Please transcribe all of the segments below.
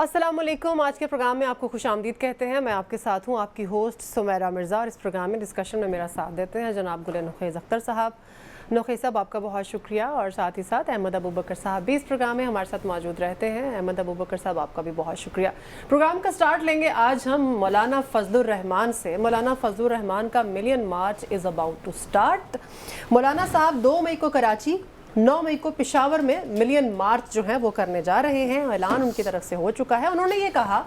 अस्सलामुअलैकुम। आज के प्रोग्राम में आपको खुशामदीद कहते हैं। मैं आपके साथ हूँ, आपकी होस्ट सुमैरा मिर्ज़ा, और इस प्रोग्राम में डिस्कशन में मेरा साथ देते हैं जनाब गुल नुखैज़ अख्तर साहब। नुखैज़ साहब, आपका बहुत शुक्रिया, और साथ ही साथ अहमद अबू बकर साहब भी इस प्रोग्राम में हमारे साथ मौजूद रहते हैं। अहमद अबू बकर साहब, आपका भी बहुत शुक्रिया। प्रोग्राम का स्टार्ट लेंगे आज हम मौलाना फजलुर रहमान से। मौलाना फजलुर रहमान का million march is about to start. Maulana साहब 2 मई को कराची, 9 मई को पेशावर में मिलियन मार्च जो है वो करने जा रहे हैं। ऐलान उनकी तरफ से हो चुका है। उन्होंने ये कहा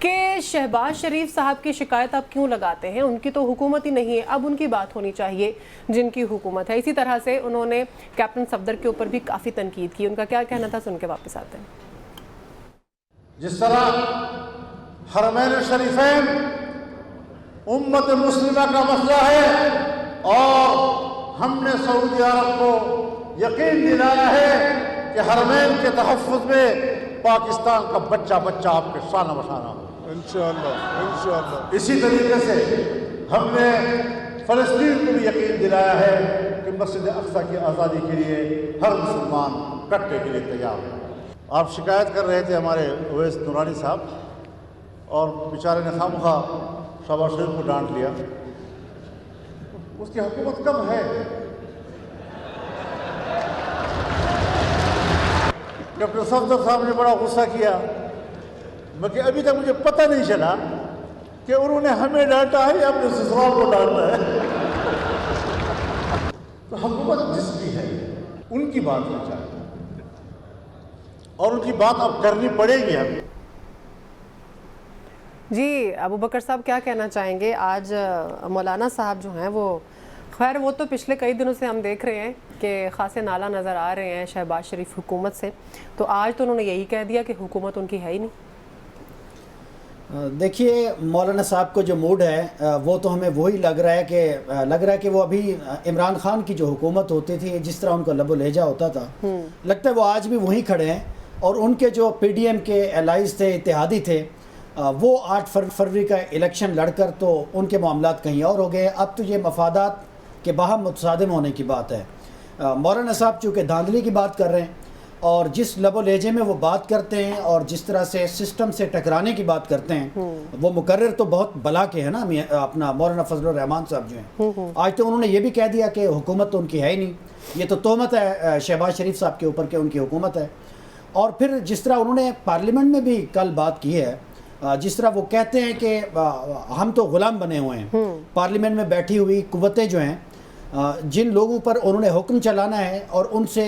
कि शहबाज शरीफ साहब की शिकायत आप क्यों लगाते हैं, उनकी तो हुकूमत ही नहीं है, अब उनकी बात होनी चाहिए जिनकी हुकूमत है। इसी तरह से उन्होंने कैप्टन सफदर के ऊपर भी काफ़ी तनकीद की। उनका क्या कहना था, सुन के वापस आते हैं। जिस तरह हरमैन शरीफैन उम्मत मुस्लिमा का मसला है और हमने सऊदी अरब को यकीन दिलाया है कि हरमैन के तहफ़्फ़ुज़ में पाकिस्तान का बच्चा बच्चा आपके शाना बशाना हो इंशाअल्लाह। इसी तरीके से हमने फ़लस्तीन को भी यकीन दिलाया है कि मस्जिद अक़सा की आज़ादी के लिए हर मुसलमान कटने के लिए तैयार है। आप शिकायत कर रहे थे हमारे ओवैस नूरानी साहब, और बेचारे ने खामखा शहबाज शरीफ को डांट लिया। उसकी हुकूमत कब है? कैप्टन सफदर साहब ने बड़ा गुस्सा किया, मगर अभी तक मुझे पता नहीं चला कि उन्होंने हमें डांटा है या अपने ससुराल को डांटा है। तो हुकूमत जिसकी है उनकी बात होनी चाहिए, और उनकी बात अब करनी पड़ेगी हमें। जी अबू बकर साहब, क्या कहना चाहेंगे? आज मौलाना साहब जो हैं वो, खैर वो तो पिछले कई दिनों से हम देख रहे हैं कि खासे नाला नज़र आ रहे हैं शहबाज शरीफ हुकूमत से, तो आज तो उन्होंने यही कह दिया कि हुकूमत उनकी है ही नहीं। देखिए, मौलाना साहब को जो मूड है वो तो हमें वही लग रहा है कि वो अभी इमरान खान की जो हुकूमत होती थी, जिस तरह उनका लबो लहजा होता था, लगता है वो आज भी वहीं खड़े हैं। और उनके जो पीडीएम के एलाइज थे, इत्तेहादी थे, वो 8 फरवरी का इलेक्शन लड़कर तो उनके मामलात कहीं और हो गए। अब तो ये मफादात के बाहम मुतसादिम होने की बात है। मौलाना साहब चूँकि धांधली की बात कर रहे हैं, और जिस लबो लहजे में वो बात करते हैं और जिस तरह से सिस्टम से टकराने की बात करते हैं, वो मुकर्रर तो बहुत बला के है ना अपना मौलाना फजलुर रहमान साहब जो हैं। आज तो उन्होंने ये भी कह दिया कि हुकूमत तो उनकी है ही नहीं। ये तो तोहमत है शहबाज शरीफ साहब के ऊपर कि उनकी हुकूमत है। और फिर जिस तरह उन्होंने पार्लियामेंट में भी कल बात की है, जिस तरह वो कहते हैं कि हम तो गुलाम बने हुए हैं। पार्लियामेंट में बैठी हुई कुव्वतें जो हैं, जिन लोगों पर उन्होंने हुक्म चलाना है और उनसे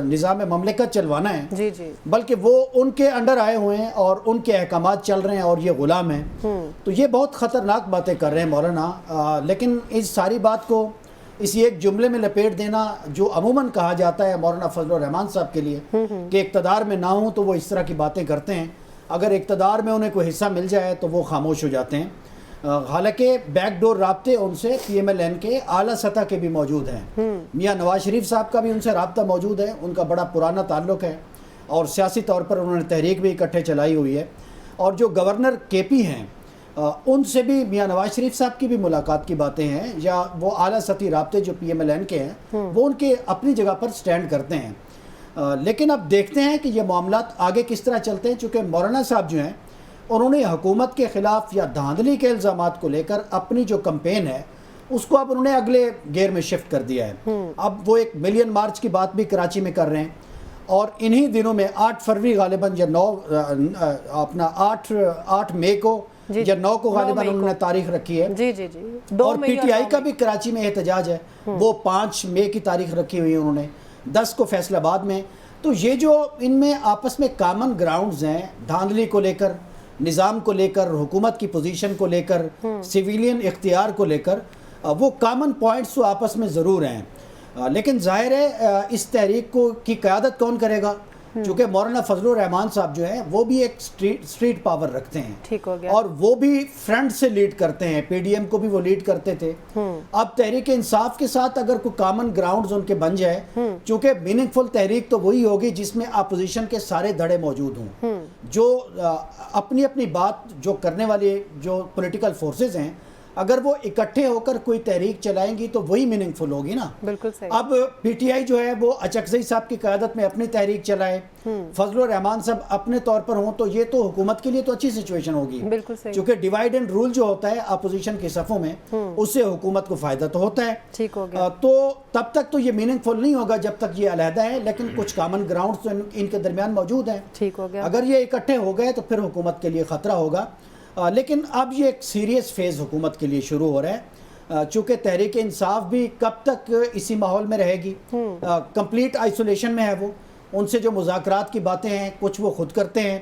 निज़ाम ममलिकत चलवाना है, जी जी, बल्कि वो उनके अंडर आए हुए हैं और उनके अहकामात चल रहे हैं और ये गुलाम हैं। तो ये बहुत ख़तरनाक बातें कर रहे हैं मौलाना। लेकिन इस सारी बात को इसी एक जुमले में लपेट देना, जो अमूमन कहा जाता है मौलाना फजलुर रहमान साहब के लिए कि इक़्तिदार में ना हो तो वो इस तरह की बातें करते हैं, अगर इक़्तिदार में उन्हें कोई हिस्सा मिल जाए तो वो खामोश हो जाते हैं। हालांकि बैकडोर राब्ते उनसे PMLN के आला सतह के भी मौजूद हैं। मियाँ नवाज शरीफ साहब का भी उनसे राब्ता मौजूद है, उनका बड़ा पुराना ताल्लुक़ है, और सियासी तौर पर उन्होंने तहरीक भी इकट्ठे चलाई हुई है। और जो गवर्नर KP हैं, उनसे भी मियाँ नवाज शरीफ साहब की भी मुलाकात की बातें हैं, या वो आला सतही राब्ते जो PMLN के हैं वो उनके अपनी जगह पर स्टैंड करते हैं। लेकिन अब देखते हैं कि ये मामलात आगे किस तरह चलते हैं, चूँकि मौलाना साहब जो हैं उन्होंने हुकूमत के ख़िलाफ़ या धांधली के इल्ज़ामात को लेकर अपनी जो कैंपेन है उसको अब उन्होंने अगले गेयर में शिफ्ट कर दिया है। अब वो एक मिलियन मार्च की बात भी कराची में कर रहे हैं, और इन्हीं दिनों में 8 फरवरी गालिबन या 8 मई को या 9 को गालिबन उन्होंने तारीख रखी है। जी जी जी, और PTI का भी कराची में एहतजाज है, वो 5 मई की तारीख रखी हुई है उन्होंने, 10 को फैसलाबाद में। तो ये जो इनमें आपस में कॉमन ग्राउंड्स हैं, धांधली को लेकर, निज़ाम को लेकर, हुकूमत की पोजीशन को लेकर, सिविलियन इख्तियार को लेकर, वो कॉमन पॉइंट्स तो आपस में ज़रूर हैं। लेकिन ज़ाहिर है इस तहरीक को की क़यादत कौन करेगा, क्योंकि मौलाना फजलुर रहमान साहब जो हैं वो भी एक स्ट्रीट पावर रखते हैं। ठीक हो गया। और वो भी फ्रंट से लीड करते हैं, PDM को भी वो लीड करते थे। अब तहरीक इंसाफ के साथ अगर कोई कॉमन ग्राउंड्स उनके बन जाए, क्योंकि मीनिंगफुल तहरीक तो वही होगी जिसमें अपोजिशन के सारे धड़े मौजूद हों, जो अपनी अपनी बात जो करने वाले जो पॉलिटिकल फोर्सेस हैं اگر وہ اکٹھے ہو کر کوئی تحریک چلائیں گی تو وہی میننگ فل ہوگی نا. بالکل صحیح. اب پی ٹی آئی جو ہے وہ اچکزئی صاحب کی قیادت میں اپنی تحریک چلائے, فضل الرحمان صاحب اپنے طور پر ہوں, تو یہ تو حکومت کے لیے تو اچھی سچویشن ہوگی. بالکل صحیح. چونکہ ڈیوائیڈ اینڈ رول جو ہوتا ہے اپوزیشن کے صفوں میں, اس سے حکومت کو فائدہ تو ہوتا ہے. ٹھیک ہو گیا. تو تب تک تو یہ میننگ فل نہیں ہوگا جب تک یہ علیحدہ ہے, لیکن کچھ کامن گراؤنڈز تو ان کے درمیان موجود ہیں. ٹھیک ہو گیا. اگر یہ اکٹھے ہو گئے تو پھر حکومت کے لیے خطرہ ہوگا. لیکن اب یہ ایک سیریس فیز حکومت کے لیے شروع ہو رہا ہے, چونکہ تحریک انصاف بھی کب تک اسی ماحول میں رہے گی. کمپلیٹ آئسولیشن میں ہے وہ. ان سے جو مذاکرات کی باتیں ہیں کچھ وہ خود کرتے ہیں,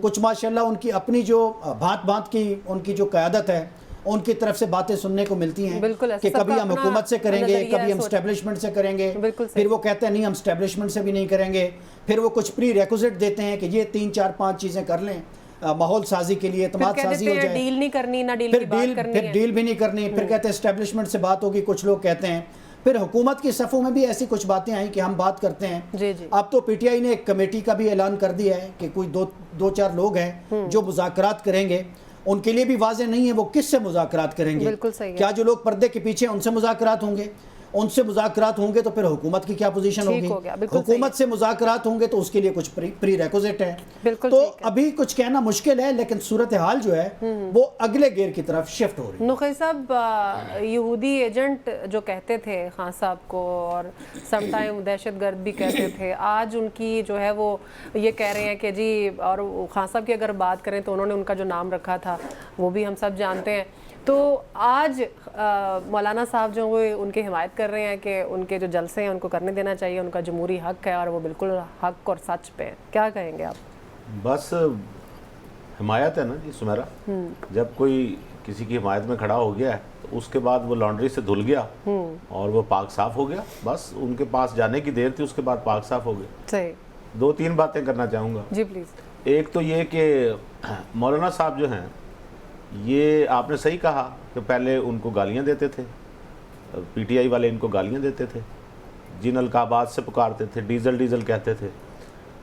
کچھ ماشاءاللہ ان کی اپنی جو بھانت کی ان کی جو قیادت ہے ان کی طرف سے باتیں سننے کو ملتی ہیں کہ کبھی ہم حکومت سے کریں گے, کبھی ہم اسٹیبلشمنٹ سے کریں گے, پھر وہ کہتے ہیں نہیں ہم اسٹیبلشمنٹ سے بھی نہیں کریں گے, پھر وہ کچھ پری ریکوزٹ دیتے ہیں کہ یہ 3 4 5 چیزیں کر لیں ماحول سازی کے لیے, اعتماد سازی ہو جائے. ڈیل نہیں کرنی, نہ ڈیل کی بات کرنی ہے, پھر ڈیل بھی نہیں کرنی, پھر کہتے ہیں اسٹیبلشمنٹ سے بات ہوگی, کچھ لوگ کہتے ہیں. پھر حکومت کی صفوں میں بھی ایسی کچھ باتیں آئیں کہ ہم بات کرتے ہیں. جی جی. اب تو پی ٹی آئی نے ایک کمیٹی کا بھی اعلان کر دیا ہے کہ کوئی 2 4 لوگ ہیں جو مذاکرات کریں گے. ان کے لیے بھی واضح نہیں ہے وہ کس سے مذاکرات کریں گے. بالکل صحیح ہے. کیا جو لوگ پردے کے پیچھے ان سے مذاکرات ہوں گے؟ ان سے مذاکرات ہوں گے تو پھر حکومت کی کیا پوزیشن ہوگی؟ حکومت سے مذاکرات ہوں گے تو اس کے لیے کچھ پری ریکوزٹ ہے. تو ابھی کچھ کہنا مشکل ہے, لیکن صورتحال جو ہے وہ اگلے گیئر کی طرف شفٹ ہو رہی ہے. نخیع صاحب, یہودی ایجنٹ جو کہتے تھے خان صاحب کو, اور سم ٹائم دہشت گرد بھی کہتے تھے, آج ان کی جو ہے وہ یہ کہہ رہے ہیں کہ جی, اور خان صاحب کی اگر بات کریں تو انہوں نے ان کا جو نام رکھا تھا وہ بھی ہم سب جانتے ہیں. تو آج مولانا صاحب جو وہ ان کی حمایت کر رہے ہیں کہ ان کے جو جلسے ہیں ان کو کرنے دینا چاہیے, ان کا جمہوری حق ہے اور وہ بالکل حق اور سچ پہ. کیا کہیں گے آپ؟ بس حمایت ہے نا جی سمیرا. جب کوئی کسی کی حمایت میں کھڑا ہو گیا ہے تو اس کے بعد وہ لانڈری سے دھل گیا اور وہ پاک صاف ہو گیا. بس ان کے پاس جانے کی دیر تھی, اس کے بعد پاک صاف ہو گیا. صحیح. 2 3 باتیں کرنا چاہوں گا. جی پلیز. ایک تو یہ کہ مولانا صاحب جو ہیں, یہ آپ نے صحیح کہا کہ پہلے ان کو گالیاں دیتے تھے, پی ٹی آئی والے ان کو گالیاں دیتے تھے, جن القابات سے پکارتے تھے, ڈیزل ڈیزل کہتے تھے,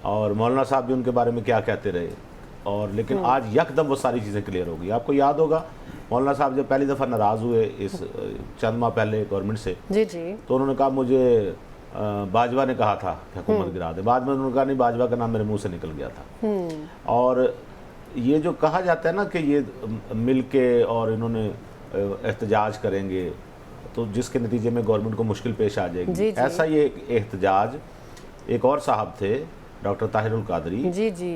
اور مولانا صاحب بھی ان کے بارے میں کیا کہتے رہے. اور لیکن آج یکدم وہ ساری چیزیں کلیئر ہو گئی. آپ کو یاد ہوگا مولانا صاحب جب پہلی دفعہ ناراض ہوئے اس چند ماہ پہلے گورنمنٹ سے, جی جی, تو انہوں نے کہا مجھے باجوہ نے کہا تھا کہ حکومت گرا دے. بعد میں انہوں نے کہا نہیں, باجوہ کا نام میرے منہ سے نکل گیا تھا. اور یہ جو کہا جاتا ہے نا کہ یہ مل کے اور انہوں نے احتجاج کریں گے تو جس کے نتیجے میں گورنمنٹ کو مشکل پیش آ جائے گی, ایسا یہ احتجاج ایک اور صاحب تھے ڈاکٹر طاہر القادری,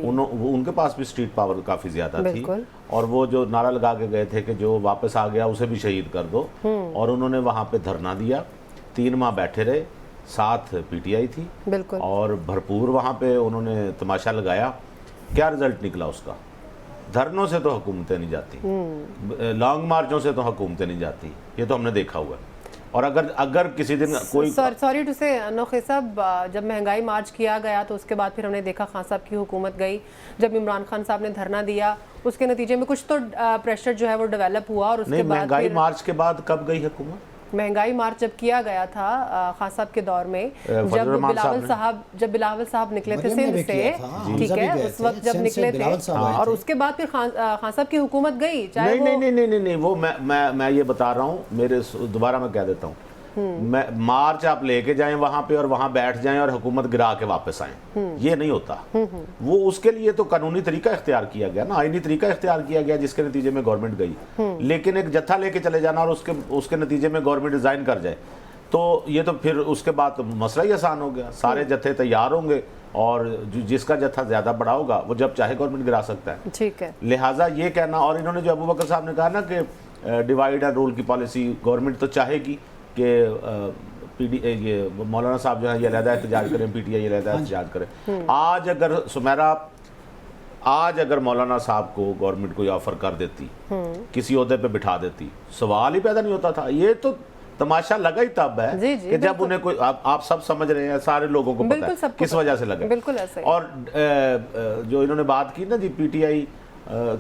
ان کے پاس بھی اسٹریٹ پاور کافی زیادہ تھی, اور وہ جو نعرہ لگا کے گئے تھے کہ جو واپس آ گیا اسے بھی شہید کر دو, اور انہوں نے وہاں پہ دھرنا دیا. 3 ماہ بیٹھے رہے, ساتھ پی ٹی آئی تھی, اور بھرپور وہاں پہ انہوں نے تماشا لگایا. کیا رزلٹ نکلا اس کا؟ دھرنوں سے تو حکومتیں نہیں جاتی, لانگ مارچوں سے تو حکومتیں نہیں جاتی, یہ تو ہم نے دیکھا ہوا ہے. اور اگر کسی دن کوئی سوری ٹو سے نخیع صاحب, جب مہنگائی مارچ کیا گیا تو اس کے بعد پھر ہم نے دیکھا خان صاحب کی حکومت گئی. جب عمران خان صاحب نے دھرنا دیا اس کے نتیجے میں کچھ تو پریشر جو ہے وہ ڈیولپ ہوا, اور اس کے بعد مہنگائی مارچ کے بعد کب گئی حکومت؟ مہنگائی مارچ جب کیا گیا تھا خان صاحب کے دور میں, جب بلاول صاحب نکلے تھے سندھ سے, ٹھیک ہے, اس وقت جب نکلے تھے, اور اس کے بعد پھر خان صاحب کی حکومت گئی. نہیں, وہ میں یہ بتا رہا ہوں, میرے دوبارہ میں کہہ دیتا ہوں, مارچ آپ لے کے جائیں وہاں پہ اور وہاں بیٹھ جائیں اور حکومت گرا کے واپس آئیں, یہ نہیں ہوتا. وہ اس کے لیے تو قانونی طریقہ اختیار کیا گیا نا, آئینی طریقہ اختیار کیا گیا, جس کے نتیجے میں گورنمنٹ گئی. لیکن ایک جتھا لے کے چلے جانا اور اس کے نتیجے میں گورنمنٹ ریزائن کر جائے, تو یہ تو پھر اس کے بعد مسئلہ ہی آسان ہو گیا. سارے جتھے تیار ہوں گے اور جس کا جتھا زیادہ بڑا ہوگا وہ جب چاہے گورنمنٹ گرا سکتا ہے. ٹھیک ہے. لہٰذا یہ کہنا, اور انہوں نے جو ابو بکر صاحب نے کہا نا کہ ڈیوائڈ اینڈ رول کی پالیسی گورنمنٹ تو چاہے گی کہ یہ مولانا صاحب جو ہے یہ علیحدہ احتجاج کریں, پی ٹی آئی علیحدہ احتجاج کریں. آج اگر سمیرا, آج اگر مولانا صاحب کو گورنمنٹ کوئی آفر کر دیتی, کسی عہدے پہ بٹھا دیتی, سوال ہی پیدا نہیں ہوتا تھا. یہ تو تماشا لگا ہی تب ہے کہ جب انہیں کوئی, آپ سب سمجھ رہے ہیں, سارے لوگوں کو پتہ ہے کس وجہ سے لگا. اور جو انہوں نے بات کی نا جی, پی ٹی آئی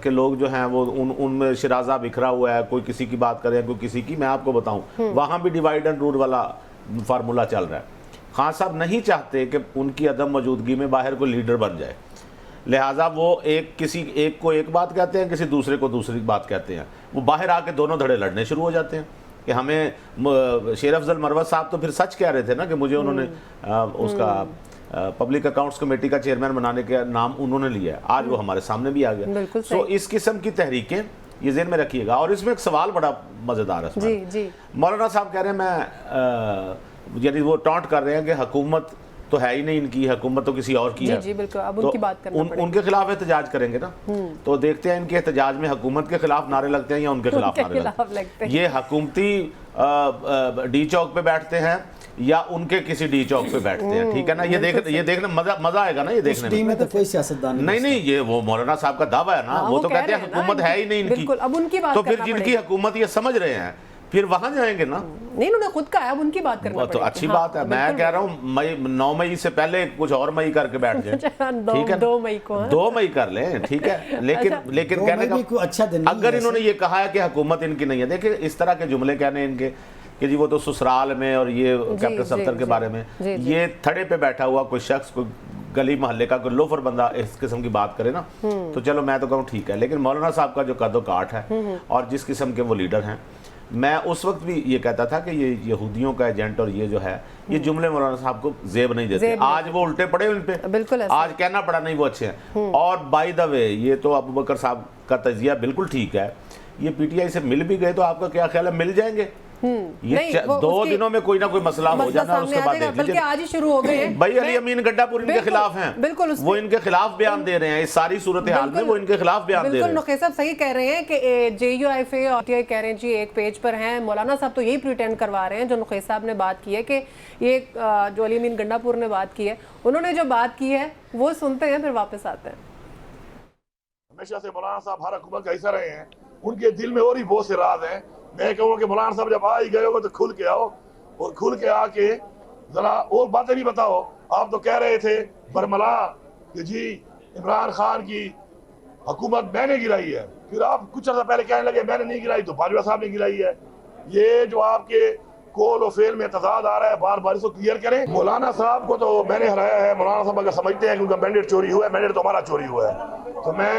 کے لوگ جو ہیں وہ ان میں شرازہ بکھرا ہوا ہے, کوئی کسی کی بات کرے, کوئی کسی کی. میں آپ کو بتاؤں, وہاں بھی ڈیوائڈ اینڈ رول والا فارمولا چل رہا ہے. خان صاحب نہیں چاہتے کہ ان کی عدم موجودگی میں باہر کوئی لیڈر بن جائے, لہٰذا وہ کسی ایک کو ایک بات کہتے ہیں, کسی دوسرے کو دوسری بات کہتے ہیں. وہ باہر آ کے دونوں دھڑے لڑنے شروع ہو جاتے ہیں کہ ہمیں شیر افضل مروت صاحب تو پھر سچ کہہ رہے تھے نا کہ مجھے انہوں نے اس کا پبلک اکاؤنٹس کمیٹی کا چیئرمین بنانے کا نام انہوں نے لیا ہے, آج وہ ہمارے سامنے بھی آ گیا. سو اس قسم کی تحریکیں یہ ذہن میں رکھیے گا. اور اس میں ایک سوال بڑا مزیدار ہے. جی جی مولانا صاحب کہہ رہے ہیں میں یعنی وہ ٹانٹ کر رہے ہیں کہ حکومت تو ہے ہی نہیں ان کی, حکومت تو کسی اور کی ہے. جی بالکل, اب ان کی بات کرنا پڑے گا. ان کے خلاف احتجاج کریں گے نا, تو دیکھتے ہیں ان کے احتجاج میں حکومت کے خلاف نعرے لگتے ہیں یا ان کے خلاف نعرے لگتے ہیں. یہ حکومتی ڈی چوک پہ بیٹھتے ہیں یا ان کے کسی ڈی چوک پہ بیٹھتے ہیں, ٹھیک ہے نا. یہ دیکھنے مزہ آئے گا نا یہ دیکھنے میں. تو کوئی سیاستدان نہیں, یہ وہ مولانا صاحب کا دعویٰ ہے نا, وہ تو کہتے ہیں حکومت ہے ہی نہیں ان کی. تو پھر جن کی حکومت یہ سمجھ رہے ہیں پھر وہاں جائیں گے نا. نہیں, انہوں نے خود کہا ہے, اب ان کی بات کرنا تو اچھی بات ہے. میں کہہ رہا ہوں 9 مئی سے پہلے کچھ اور مئی کر کے بیٹھ جائیں, ٹھیک ہے, 2 مئی کو 2 مئی کر لیں, ٹھیک ہے. لیکن کہنے کا اچھا دن اگر انہوں نے یہ کہا ہے کہ حکومت ان کی نہیں ہے, دیکھیں اس طرح کے جملے کہنے ان کے کہ جی وہ تو سسرال میں اور یہ کیپٹن صفدر کے بارے میں, یہ تھڑے پہ بیٹھا ہوا کوئی شخص, کوئی گلی محلے کا کوئی لوفر بندہ اس قسم کی بات کرے نا تو چلو میں تو کہوں ٹھیک ہے. لیکن مولانا صاحب کا جو قد و کاٹ ہے اور جس قسم کے وہ لیڈر ہیں, میں اس وقت بھی یہ کہتا تھا کہ یہ یہودیوں کا ایجنٹ اور یہ جو ہے یہ جملے مولانا صاحب کو زیب نہیں دیتے. آج وہ الٹے پڑے ان پہ, بالکل آج کہنا پڑا نہیں وہ اچھے ہیں. اور بائی دا وے یہ تو ابو بکر صاحب کا تجزیہ بالکل ٹھیک ہے. یہ پی ٹی آئی سے مل بھی گئے تو آپ کا کیا خیال ہے مل جائیں گے؟ یہ 2 دنوں میں کوئی نہ کوئی مسئلہ ہو جانا, اس کے بعد بلکہ آج ہی شروع ہو گئے ہیں. بھائی علی امین گڈھا پور ان کے خلاف ہیں, وہ ان کے خلاف بیان دے رہے ہیں. اس ساری صورتحال میں وہ ان کے خلاف بیان دے رہے ہیں. بالکل نقی صاحب صحیح کہہ رہے ہیں کہ جے یو ایف اے اور ٹی آئی کہہ رہے ہیں جی ایک پیج پر ہیں. مولانا صاحب تو یہی پریٹینڈ کروا رہے ہیں جو نقی صاحب نے بات کی ہے کہ یہ جو علی امین گنڈا پور نے بات کی ہے, انہوں نے جو بات کی ہے وہ سنتے ہیں پھر واپس آتے ہیں. ہمیشہ سے مولانا صاحب ہر حکومت کا حصہ رہے ہیں, ان کے دل میں اور بھی بہت سے راز ہیں. میں کہوں کہ مولانا صاحب جب آ ہی گئے ہو تو کھل کے آؤ, اور کھل کے آ کے ذرا اور باتیں بھی بتاؤ. آپ تو کہہ رہے تھے برملا کہ جی عمران خان کی حکومت میں نے گرائی ہے, پھر آپ کچھ عرصہ پہلے کہنے لگے میں نے نہیں گرائی تو باجوہ صاحب نے گرائی ہے. یہ جو آپ کے قول و فعل میں تضاد آ رہا ہے بار بار اس کو کلیئر کریں. مولانا صاحب کو تو میں نے ہرایا ہے. مولانا صاحب اگر سمجھتے ہیں کہ ان کا مینڈیٹ چوری ہوا ہے, مینڈیٹ تو ہمارا چوری ہوا ہے, تو میں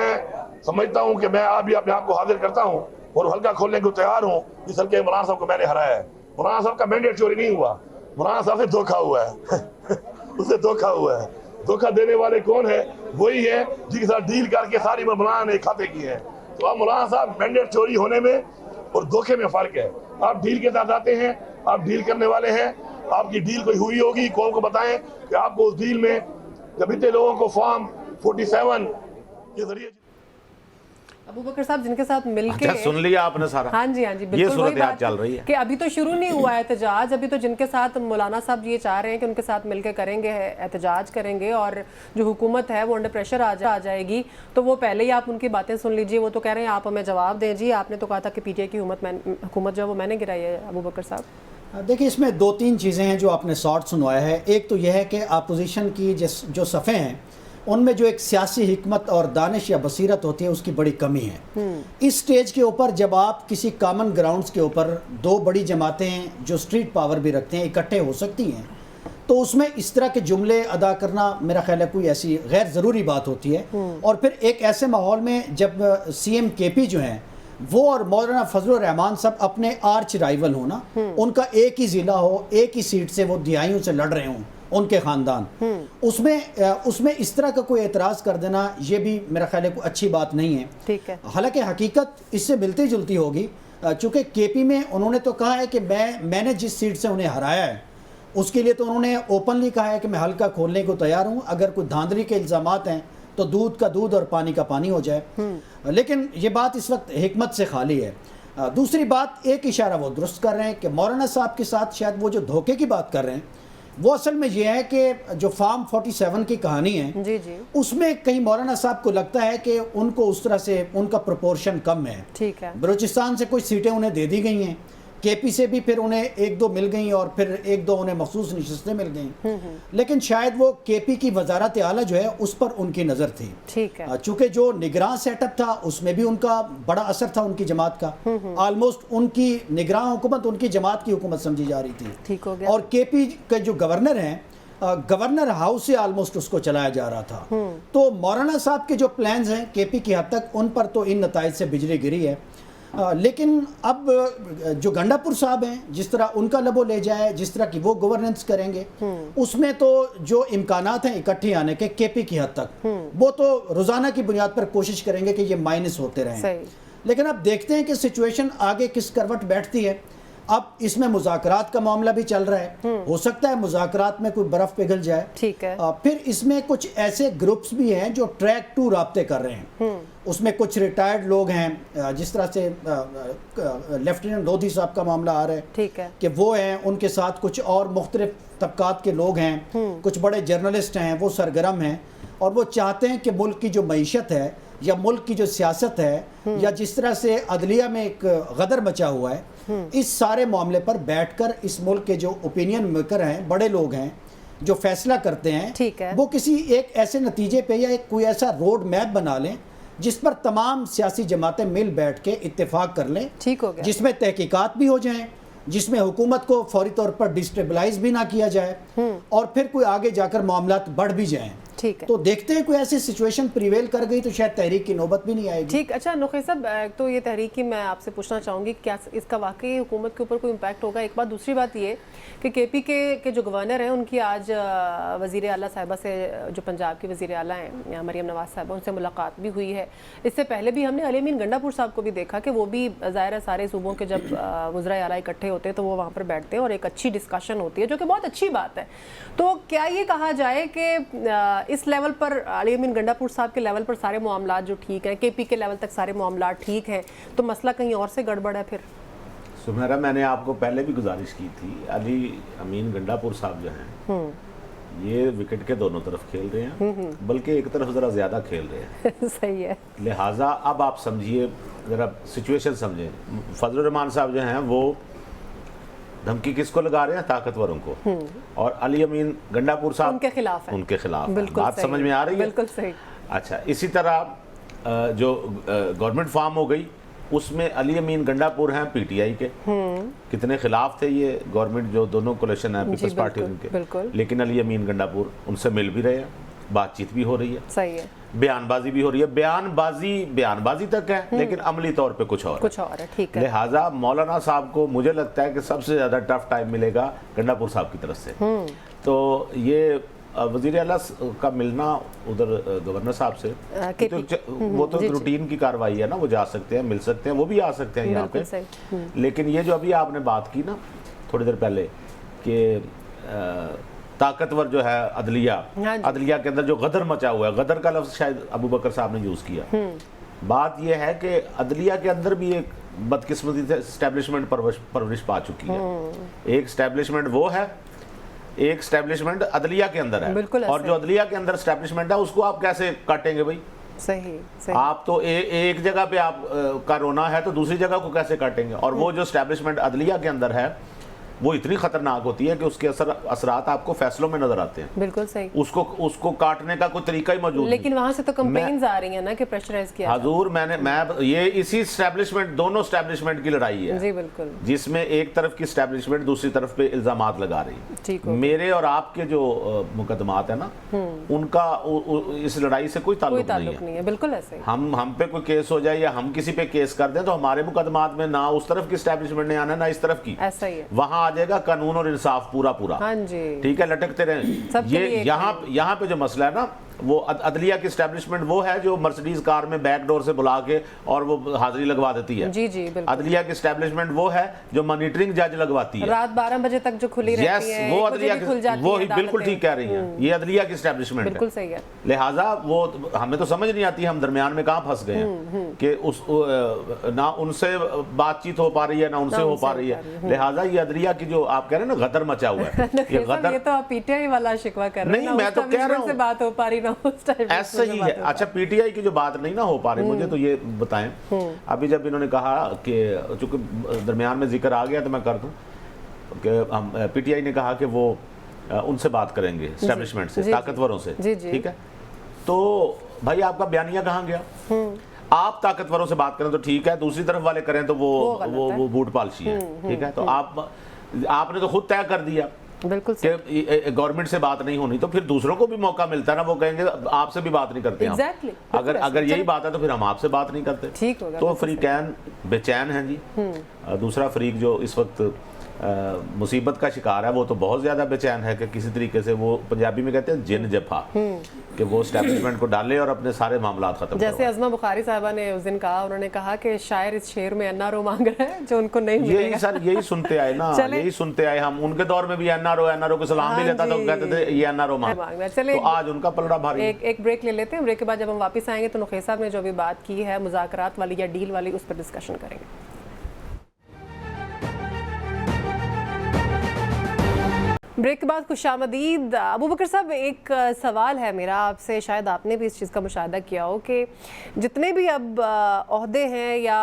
سمجھتا ہوں کہ میں ابھی اپنے آپ کو حاضر کرتا ہوں اور حلقہ کھولنے کو تیار ہوں. اس حلقے مولانا صاحب کو میں نے ہرایا ہے. مولانا صاحب کا مینڈیٹ چوری نہیں ہوا, مولانا صاحب سے دھوکہ ہوا ہے. اسے دھوکہ ہوا ہے. دھوکہ دینے والے کون ہیں؟ وہی ہیں جن کے ساتھ ڈیل کر کے ساری مولانا نے کھاتے کیے ہیں. تو اب مولانا صاحب مینڈیٹ چوری ہونے میں اور دھوکے میں فرق ہے. آپ ڈیل کے ساتھ آتے ہیں, آپ ڈیل کرنے والے ہیں. آپ کی ڈیل کوئی ہوئی ہوگی, قوم کو بتائیں کہ آپ کو اس ڈیل میں جب اتنے لوگوں کو فارم 47 کے ذریعے. ابو بکر صاحب جن کے ساتھ مل کے سن لیا آپ نے سارا. ہاں جی یہ صورتحال چل رہی ہے کہ ابھی تو شروع نہیں ہوا ہے احتجاج. ابھی تو جن کے ساتھ مولانا صاحب یہ چاہ رہے ہیں کہ ان کے ساتھ مل کے کریں گے, احتجاج کریں گے, اور جو حکومت ہے وہ انڈر پریشر آ جائے گی, تو وہ پہلے ہی آپ ان کی باتیں سن لیجئے. وہ تو کہہ رہے ہیں آپ ہمیں جواب دیں. جی آپ نے تو کہا تھا کہ پی ٹی آئی کی حکومت جو ہے وہ میں نے گرائی ہے. ابو بکر صاحب دیکھیں اس میں 2-3 چیزیں ہیں جو آپ نے شارٹ سنوایا ہے. ایک تو یہ ہے کہ اپوزیشن کی جو صفیں ہیں ان میں جو ایک سیاسی حکمت اور دانش یا بصیرت ہوتی ہے اس کی بڑی کمی ہے. اس سٹیج کے اوپر جب آپ کسی کامن گراؤنڈز کے اوپر 2 بڑی جماعتیں جو سٹریٹ پاور بھی رکھتے ہیں اکٹھے ہو سکتی ہیں, تو اس میں اس طرح کے جملے ادا کرنا میرا خیال ہے کوئی ایسی غیر ضروری بات ہوتی ہے. اور پھر ایک ایسے ماحول میں جب سی ایم کے پی جو ہیں وہ اور مولانا فضل الرحمان صاحب اپنے آرچ رائیول ہوں نا, ان کا ایک ہی ضلع ہو, ایک ہی سیٹ سے وہ دہائیوں سے لڑ رہے ہوں ان کے خاندان, اس میں اس طرح کا کوئی اعتراض کر دینا یہ بھی میرا خیال ہے کوئی اچھی بات نہیں ہے. ٹھیک ہے. حالانکہ حقیقت اس سے ملتی جلتی ہوگی, چونکہ کے پی میں انہوں نے تو کہا ہے کہ میں نے جس سیٹ سے انہیں ہرایا ہے اس کے لیے تو انہوں نے اوپنلی کہا ہے کہ میں حلقہ کھولنے کو تیار ہوں, اگر کوئی دھاندلی کے الزامات ہیں تو دودھ کا دودھ اور پانی کا پانی ہو جائے. لیکن یہ بات اس وقت حکمت سے خالی ہے. دوسری بات, ایک اشارہ وہ درست کر رہے ہیں کہ مولانا صاحب کے ساتھ شاید وہ جو دھوکے کی بات کر رہے ہیں وہ اصل میں یہ ہے کہ جو فارم 47 کی کہانی ہے جی جی اس میں کہیں مولانا صاحب کو لگتا ہے کہ ان کو اس طرح سے ان کا پروپورشن کم ہے. ٹھیک ہے. بلوچستان سے کچھ سیٹیں انہیں دے دی گئی ہیں, کے پی سے بھی پھر انہیں 1-2 مل گئیں اور پھر 1-2 انہیں مخصوص نشستیں مل گئیں. لیکن شاید وہ کے پی کی وزارت اعلیٰ جو ہے اس پر ان کی نظر تھی. ٹھیک ہے. چونکہ جو نگراں سیٹ اپ تھا اس میں بھی ان کا بڑا اثر تھا ان کی جماعت کا. آلموسٹ ان کی نگراں حکومت ان کی جماعت کی حکومت سمجھی جا رہی تھی. ٹھیک ہو گیا. اور کے پی کے جو گورنر ہیں गवर्नर हाउस से ऑलमोस्ट उसको चलाया जा रहा था। तो मौलाना साहब के जो प्लान्स हैं केपी की हद तक, उन पर तो इन नताइज से बिजली गिरी है। लेकिन अब जो गंडापुर साहब हैं, जिस तरह उनका लबो ले जाए, जिस तरह की वो गवर्नेंस करेंगे, उसमें तो जो इम्कानात हैं इकट्ठे आने के केपी की हद तक, वो तो रोज़ाना की बुनियाद पर कोशिश करेंगे कि ये माइनस होते रहें। लेकिन अब देखते हैं कि सिचुएशन आगे किस करवट बैठती है। अब इसमें मुज़ाकरात का मामला भी चल रहा है, हो सकता है मुज़ाकरात में कोई बर्फ़ पिघल जाए। ठीक है। फिर इसमें कुछ ऐसे ग्रुप्स भी हैं जो ट्रैक 2 राब्ते कर रहे हैं। उसमें कुछ रिटायर्ड लोग हैं, जिस तरह से लेफ्टिनेंट लोधी साहब का मामला आ रहा है, ठीक है, कि वो हैं, उनके साथ कुछ और मुख्तलिफ तबकात के लोग हैं, कुछ बड़े जर्नलिस्ट हैं, वो सरगर्म हैं और वो चाहते हैं कि मुल्क की जो मईशत है या मुल्क की जो सियासत है या जिस तरह से अदलिया में एक गदर मचा हुआ है, इस सारे मामले पर बैठकर इस मुल्क के जो ओपिनियन मेकर हैं, बड़े लोग हैं जो फैसला करते हैं, ठीक है, वो किसी एक ऐसे नतीजे पे या कोई ऐसा रोड मैप बना लें जिस पर तमाम सियासी जमातें मिल बैठ के इत्तेफाक कर लें, ठीक हो गया, जिसमें तहकीकात भी हो जाएं, जिसमें हुकूमत को फौरी तौर पर डिस्टेबलाइज भी ना किया जाए और फिर कोई आगे जाकर मामलात बढ़ भी जाएं। ठीक है। तो देखते हैं कोई ऐसी सिचुएशन प्रिवेल कर गई तो शायद तहरीक की नौबत भी नहीं आएगी। ठीक। अच्छा नुखै साहब, तो ये तहरीक की मैं आपसे पूछना चाहूँगी क्या इसका वाकई हुकूमत के ऊपर कोई इम्पैक्ट होगा? एक बात। दूसरी बात ये कि केपी के जो गवर्नर हैं उनकी आज वज़ीर आला साहिबा से, जो पंजाब की वज़ीर आला हैं मरीम नवाज़ साहिबा, उनसे मुलाकात भी हुई है। इससे पहले भी हमने अली अमीन गंडापुर साहब को भी देखा कि वो भी ज़ाहिर है सारे सूबों के जब वज़राए आला इकट्ठे होते हैं तो वो वहाँ पर बैठते हैं और एक अच्छी डिस्कशन होती है, जो कि बहुत अच्छी बात है। तो क्या ये कहा जाए कि इस लेवल पर अली अमीन गंडापुर साहब के लेवल पर सारे मामलात जो ठीक हैं, केपी के लेवल तक सारे मामलात ठीक हैं, तो मसला कहीं और से गड़बड़ है फिर? सुमेरा, मैंने आपको पहले भी गुजारिश की थी, अली अमीन गंडापुर साहब जो हैं ये विकेट के दोनों तरफ खेल रहे हैं, बल्कि एक तरफ ज़रा ज़्यादा खेल रहे हैं। सही है। लिहाजा अब आप समझिए, ज़रा सिचुएशन समझें। फजलुर रहमान साहब जो हैं वो धमकी किसको लगा रहे हैं? ताकतवरों को। और अली अमीन गंडापुर साहब उनके खिलाफ है। उनके खिलाफ है। बिल्कुल बात समझ में आ रही है? बिल्कुल सही। अच्छा, इसी तरह जो गवर्नमेंट फार्म हो गई उसमें अली अमीन गंडापुर हैं पीटीआई के, कितने खिलाफ थे ये गवर्नमेंट, जो दोनों कोलिशन है पीपल्स पार्टी उनके, लेकिन अली अमीन गंडापुर उनसे मिल भी रहे हैं, बातचीत भी हो रही है, सही है, बयानबाजी भी हो रही है। बयानबाजी तक है, लेकिन अमली तौर पे कुछ और है। ठीक है। लिहाजा मौलाना साहब को मुझे लगता है कि सबसे ज्यादा टफ टाइम मिलेगा गंडापुर साहब की तरफ से। तो ये वजीर आला का मिलना उधर गवर्नर साहब से, वो तो रूटीन की कार्रवाई है ना, वो जा सकते हैं, मिल सकते हैं, वो भी आ सकते हैं यहाँ पे। लेकिन ये जो अभी आपने बात की ना थोड़ी देर पहले कि ताकतवर जो है अदलिया के अंदर जो गदर मचा हुआ है, गदर का लफ्ज शायद अबू बकर साहब ने यूज किया। बात यह है कि अदलिया के अंदर भी एक बदकिस्मती से एस्टेब्लिशमेंट परवरिश पा चुकी है। एक एस्टेब्लिशमेंट वो है, एक एस्टेब्लिशमेंट अदलिया के अंदर है, और जो अदलिया के अंदर एस्टेब्लिशमेंट है उसको आप कैसे काटेंगे भाई? सही। आप तो एक जगह पे आप का रोना है तो दूसरी जगह को कैसे काटेंगे? और वो जो एस्टेब्लिशमेंट अदलिया के अंदर है वो इतनी खतरनाक होती है कि उसके असरात आपको फैसलों में नजर आते हैं। बिल्कुल सही। उसको काटने का कोई तरीका ही मौजूद नहीं। लेकिन वहां से तो कंप्लेंट्स आ रही हैं ना कि प्रेशराइज किया। हजूर, मैं ये इसी एस्टेब्लिशमेंट, दोनों एस्टेब्लिशमेंट की लड़ाई है जी, बिल्कुल, जिसमें एक तरफ की एस्टेब्लिशमेंट दूसरी तरफ पे इल्जामात लगा रही है। ठीक हो। मेरे और आपके जो मुकदमात है ना, उनका इस लड़ाई से कोई ताल्लुक नहीं है। बिल्कुल ऐसे हम पे कोई केस हो जाए या हम किसी पे केस कर दें तो हमारे मुकदमात में ना उस तरफ की एस्टेब्लिशमेंट ने आना, ना इस तरफ की। ऐसा ही है। वहां आ जाएगा कानून और इंसाफ पूरा। हाँ जी, ठीक है, लटकते रहे। ये यहाँ पे जो मसला है ना, वो अदलिया की एस्टेब्लिशमेंट वो है जो मर्सिडीज कार में बैक डोर से बुला के और वो हाजिरी लगवा देती है। जी जी, बिल्कुल। अदलिया की एस्टेब्लिशमेंट वो है जो मॉनिटरिंग जज लगवाती है, रात 12 बजे तक जो खुली रहती है। वो अदलिया वो ही बिल्कुल ठीक कह रही है, ये अदलिया की एस्टेब्लिशमेंट है। बिल्कुल सही है। लिहाजा वो हमें तो समझ नहीं आती, हम दरमियान में कहाँ फंस गए हैं कि ना उनसे बातचीत हो पा रही है ना उनसे हो पा रही है। लिहाजा ये अदलिया की जो आप कह रहे हैं ना गदर मचा हुआ है, ये तो आप पीटीआई वाला शिकवा कर रहे हैं। नहीं, मैं तो कह रहा हूँ बात हो पा रही ना उस टाइम, ऐसा ही है। अच्छा, पीटीआई की जो बात नहीं ना हो पा रही, मुझे तो ये बताएं, अभी जब इन्होंने कहा कि चूंकि दरमियान में जिक्र आ गया तो मैं कर दूं कि हम पीटीआई ने कहा कि वो उनसे बात करेंगे एस्टेब्लिशमेंट से, ताकतवरों से। ठीक है, तो भाई आपका बयानिया कहाँ गया? आप ताकतवरों से बात करें तो ठीक है, दूसरी तरफ वाले करें तो वो बूट पालशी है। ठीक है, तो आपने तो खुद तय कर दिया बिल्कुल कि गवर्नमेंट से बात नहीं होनी, तो फिर दूसरों को भी मौका मिलता है ना, वो कहेंगे आपसे भी बात नहीं करते हम। Exactly, अगर यही बात है तो फिर हम आपसे बात नहीं करते। ठीक होगा, तो फरीकैन बेचैन हैं जी। दूसरा फरीक जो इस वक्त मुसीबत का शिकार है वो तो बहुत ज़्यादा बेचैन है कि किसी तरीके से वो, पंजाबी में कहते हैं जिन जफा, कि वो एस्टैब्लिशमेंट को डाले और अपने सारे मामला खत्म जैसे अज़मा बुखारी साहबा ने उस दिन कहा, उन्होंने कहा कि शायर इस शेर में एनआरओ मांग रहे हैं जो उनको नहीं मिलेगा। यही सर, यही सुनते आए ना, यही सुनते आए हम। उनके दौर में भी एनआरओ को सलाम भी लेता था, कहते थे ये एनआरओ मांग रहा है। चले तो आज उनका पलड़ा भारी। एक ब्रेक ले लेते हैं। ब्रेक के बाद जब हम वापस आएंगे तो नुखैर साहब ने जो भी बात की है मुज़ाकरात वाली या डील वाली, उस पर डिस्कशन करेंगे। ब्रेक के बाद खुशामदीद। अबू बकर साहब, एक सवाल है मेरा आपसे, शायद आपने भी इस चीज़ का मुशाहिदा किया हो कि जितने भी अब ओहदे हैं या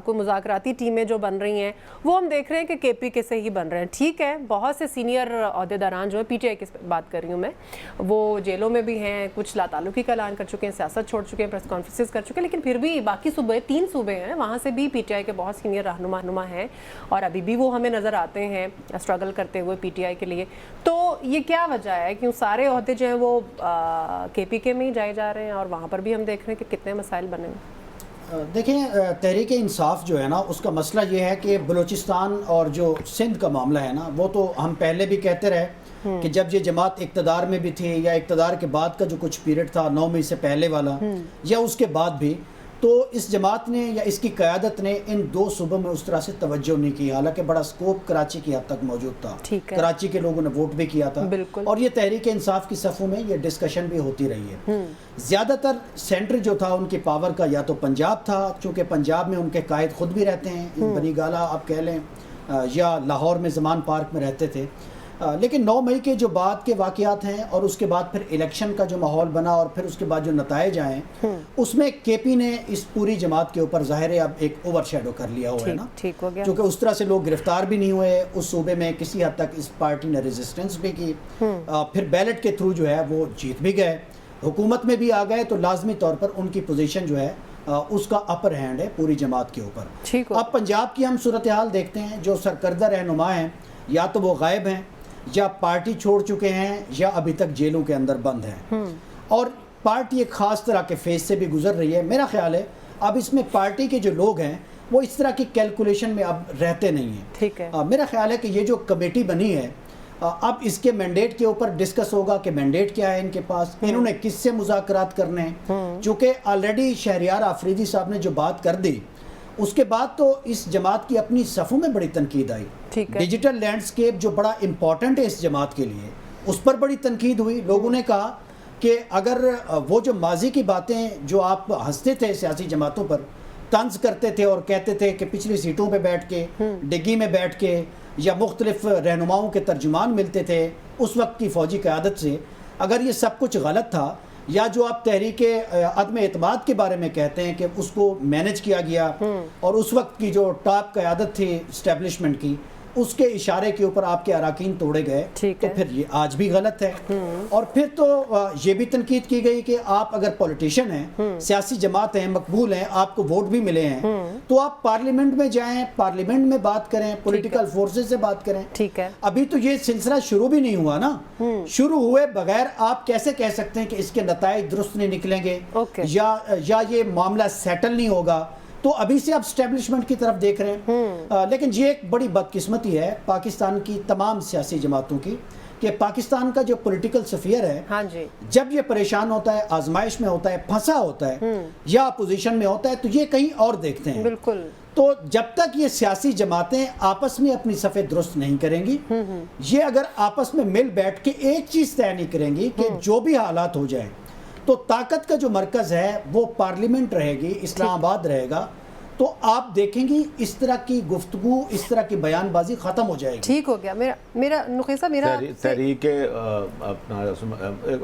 कोई मुज़ाकराती टीमें जो बन रही हैं वो हम देख रहे हैं कि KPK से ही बन रहे हैं। ठीक है, बहुत से सीनियर ओहदेदारान जो है, PTI की बात कर रही हूँ मैं, वो जेलों में भी हैं, कुछ लाताल्लुकी का ऐलान कर चुके हैं, सियासत छोड़ चुके हैं, प्रेस कॉन्फ्रेंसेस कर चुके हैं, लेकिन फिर भी बाकी सूबे, 3 सूबे हैं, वहाँ से भी PTI के बहुत सीनियर रहनुमा हैं और अभी भी वो हमें नज़र आते हैं स्ट्रगल करते हुए PTI के लिए। तो ये क्या वजह है, क्यों सारे ओहदे जो हैं वो KPK में ही जाए जा रहे हैं और वहाँ पर भी हम देख रहे हैं कि कितने मसाइल बने हैं? देखें, तहरीक इंसाफ जो है ना, उसका मसला ये है कि बलूचिस्तान और जो सिंध का मामला है ना, वो तो हम पहले भी कहते रहे कि जब ये जमात इक़्तिदार में भी थी या इक़्तिदार के बाद का जो कुछ पीरियड था 9 मई से पहले वाला या उसके बाद भी, तो इस जमात ने या इसकी क़यादत ने इन 2 सूबों में उस तरह से तवज्जो नहीं की। हालांकि बड़ा स्कोप कराची की हद तक मौजूद था, कराची के लोगों ने वोट भी किया था और ये तहरीक इंसाफ की सफ़ों में ये डिस्कशन भी होती रही है। ज़्यादातर सेंटर जो था उनकी पावर का या तो पंजाब था, चूँकि पंजाब में उनके कायद ख़ुद भी रहते हैं, बनी गाला आप कह लें, या लाहौर में ज़मान पार्क में रहते थे। लेकिन 9 मई के जो बाद के वाक़यात हैं और उसके बाद फिर इलेक्शन का जो माहौल बना और फिर उसके बाद जो नताइज आए, उसमें KP ने इस पूरी जमात के ऊपर ज़ाहिर है अब एक ओवरशैडो कर लिया हुआ है ना, ठीक हो गया, क्योंकि उस तरह से लोग गिरफ्तार भी नहीं हुए उस सूबे में, किसी हद तक इस पार्टी ने रेजिस्टेंस भी की, फिर बैलेट के थ्रू जो है वो जीत भी गए, हुकूमत में भी आ गए, तो लाजमी तौर पर उनकी पोजीशन जो है उसका अपर हैंड है पूरी जमात के ऊपर। अब पंजाब की हम सूरत हाल देखते हैं, जो सरकर्दा रहनुमा हैं या तो वो गायब हैं या पार्टी छोड़ चुके हैं या अभी तक जेलों के अंदर बंद हैं और पार्टी एक ख़ास तरह के फेज से भी गुजर रही है। मेरा ख्याल है अब इसमें पार्टी के जो लोग हैं वो इस तरह की कैलकुलेशन में अब रहते नहीं हैं। ठीक है, मेरा ख्याल है कि ये जो कमेटी बनी है अब इसके मैंडेट के ऊपर डिस्कस होगा कि मैंडेट क्या है इनके पास, इन्होंने किससे मुज़ाकरात करने हैं, चूँकि ऑलरेडी शहरियार आफरीदी साहब ने जो बात कर दी उसके बाद तो इस जमात की अपनी सफ़ों में बड़ी तनकीद आई। डिजिटल लैंडस्केप जो बड़ा इम्पॉर्टेंट है इस जमात के लिए, उस पर बड़ी तनकीद हुई। लोगों ने कहा कि अगर वो जो माजी की बातें जो आप हंसते थे सियासी जमातों पर, तंज करते थे और कहते थे कि पिछली सीटों पे बैठ के, डिग्गी में बैठ के या मुख्तलिफ रहनुमाओं के तर्जुमान मिलते थे उस वक्त की फ़ौजी क़यादत से, अगर ये सब कुछ गलत था या जो आप तहरीक अदम एतमाद के बारे में कहते हैं कि उसको मैनेज किया गया और उस वक्त की जो टॉप क़यादत थी इस्टेब्लिशमेंट की, उसके इशारे के ऊपर आपके अराकीन तोड़े गए, तो फिर ये आज भी गलत है। और फिर तो ये भी तनकीद की गई कि आप अगर पॉलिटिशियन हैं, सियासी जमात हैं, मकबूल हैं, आपको वोट भी मिले हैं, तो आप पार्लियामेंट में जाएं, पार्लियामेंट में बात करें, पॉलिटिकल फोर्सेस से बात करें। ठीक है, अभी तो ये सिलसिला शुरू भी नहीं हुआ ना, शुरू हुए बगैर आप कैसे कह सकते हैं कि इसके नताइज दुरुस्त नहीं निकलेंगे या ये मामला सेटल नहीं होगा। तो अभी से आप स्टैब्लिशमेंट की तरफ देख रहे हैं। लेकिन ये एक बड़ी बदकिस्मती है पाकिस्तान की तमाम सियासी जमातों की कि पाकिस्तान का जो पॉलिटिकल सफियर है, हाँ जी, जब ये परेशान होता है, आजमाइश में होता है, फंसा होता है या अपोजिशन में होता है, तो ये कहीं और देखते हैं। बिल्कुल। तो जब तक ये सियासी जमातें आपस में अपनी सफ़े दुरुस्त नहीं करेंगी, ये अगर आपस में मिल बैठ के एक चीज़ तय नहीं करेंगी कि जो भी हालात हो जाए, तो ताकत का जो मरकज़ है वो पार्लियामेंट रहेगी, इस्लामाबाद रहेगा, तो आप देखेंगी इस तरह की गुफ्तगू, इस तरह की बयानबाजी ख़त्म हो जाएगी। ठीक हो गया। मेरा नुखैसा मेरा तहरीक अपना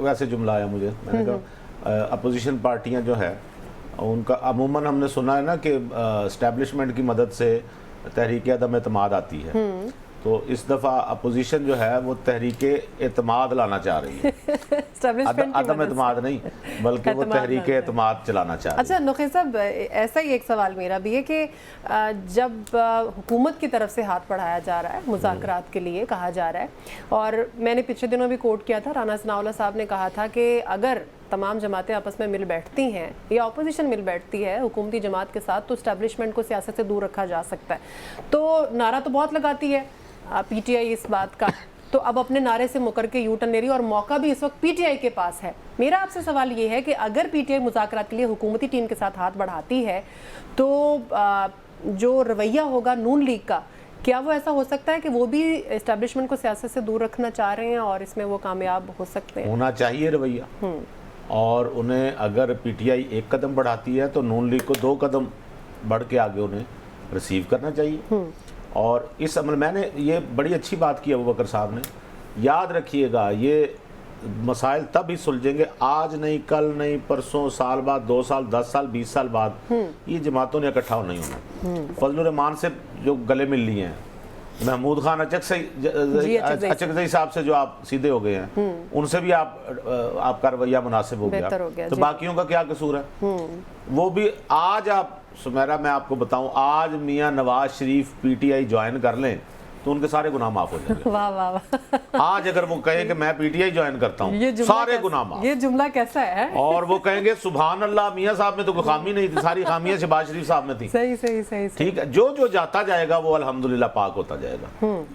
वैसे जुमला आया मुझे, मैंने कहा अपोजिशन पार्टियां जो है उनका अमूमन हमने सुना है ना कि इस्टेब्लिशमेंट की मदद से तहरीक अदम एतमाद आती है, تو اس دفعہ اپوزیشن جو ہے وہ تحریک اعتماد لانا چاہ رہی ہے، عدم اعتماد نہیں بلکہ وہ تحریک اعتماد چلانا چاہ رہی ہے۔ اچھا نقی صاحب، ایسا ہی ایک سوال میرا بھی ہے کہ جب حکومت کی طرف سے ہاتھ بڑھایا جا رہا ہے مذاکرات کے لیے کہا جا رہا ہے، اور میں نے پچھلے دنوں بھی کوٹ کیا تھا، رانا ثناء اللہ صاحب نے کہا تھا کہ اگر تمام جماعتیں آپس میں مل بیٹھتی ہیں یا اپوزیشن مل بیٹھتی ہے حکومتی جماعت کے ساتھ تو اسٹیبلشمنٹ کو سیاست سے دور رکھا جا سکتا ہے۔ تو نعرہ تو بہت لگاتی ہے پی ٹی آئی اس بات کا، تو اب اپنے نعرے سے مکر کے یو ٹرن لے رہی ہے اور موقع بھی اس وقت پی ٹی آئی کے پاس ہے۔ میرا آپ سے سوال یہ ہے کہ اگر پی ٹی آئی مذاکرات کے لیے حکومتی ٹیم کے ساتھ ہاتھ بڑھاتی ہے تو جو رویہ ہوگا نون لیگ کا، کیا وہ ایسا ہو سکتا ہے کہ وہ بھی اسٹیبلشمنٹ کو سیاست سے دور رکھنا چاہ رہے ہیں اور اس میں وہ کامیاب ہو سکتے ہیں؟ ہونا چاہیے رویہ، اور انہیں اگر پی ٹی آئی ایک قدم بڑھاتی ہے تو نون لیگ کو 2 قدم بڑھ کے آگے انہیں ریسیو کرنا چاہیے۔ اور اس عمل میں نے یہ بڑی اچھی بات کی ابوبکر صاحب نے، یاد رکھیے گا یہ مسائل تب ہی سلجھیں گے، آج نہیں، کل نہیں، پرسوں، سال بعد، 2 سال، 10 سال، 20 سال بعد یہ جماعتوں نے اکٹھا نہیں ہونا۔ فضل الرحمان سے جو گلے مل لی ہیں، محمود خان اچکزئی صاحب سے جو آپ سیدھے ہو گئے ہیں، ان سے بھی آپ کا رویہ مناسب ہو گیا، تو باقیوں کا کیا قصور ہے؟ وہ بھی آج آپ سمیرا میں آپ کو بتاؤں، آج Mian Nawaz Sharif P T I join کر لیں تو ان کے سارے گناہ معاف ہو جائیں گے۔ واہ واہ واہ، آج اگر وہ کہیں کہ میں پی ٹی آئی جوائن کرتا ہوں سارے گناہ معاف، یہ جملہ کیسا ہے؟ اور وہ کہیں گے سبحان اللہ میاں صاحب میں تو کوئی خامی نہیں تھی، ساری خامیاں شہباز شریف صاحب میں تھی۔ صحیح صحیح صحیح، ٹھیک ہے، جو جاتا جائے گا وہ الحمدللہ پاک ہوتا جائے گا۔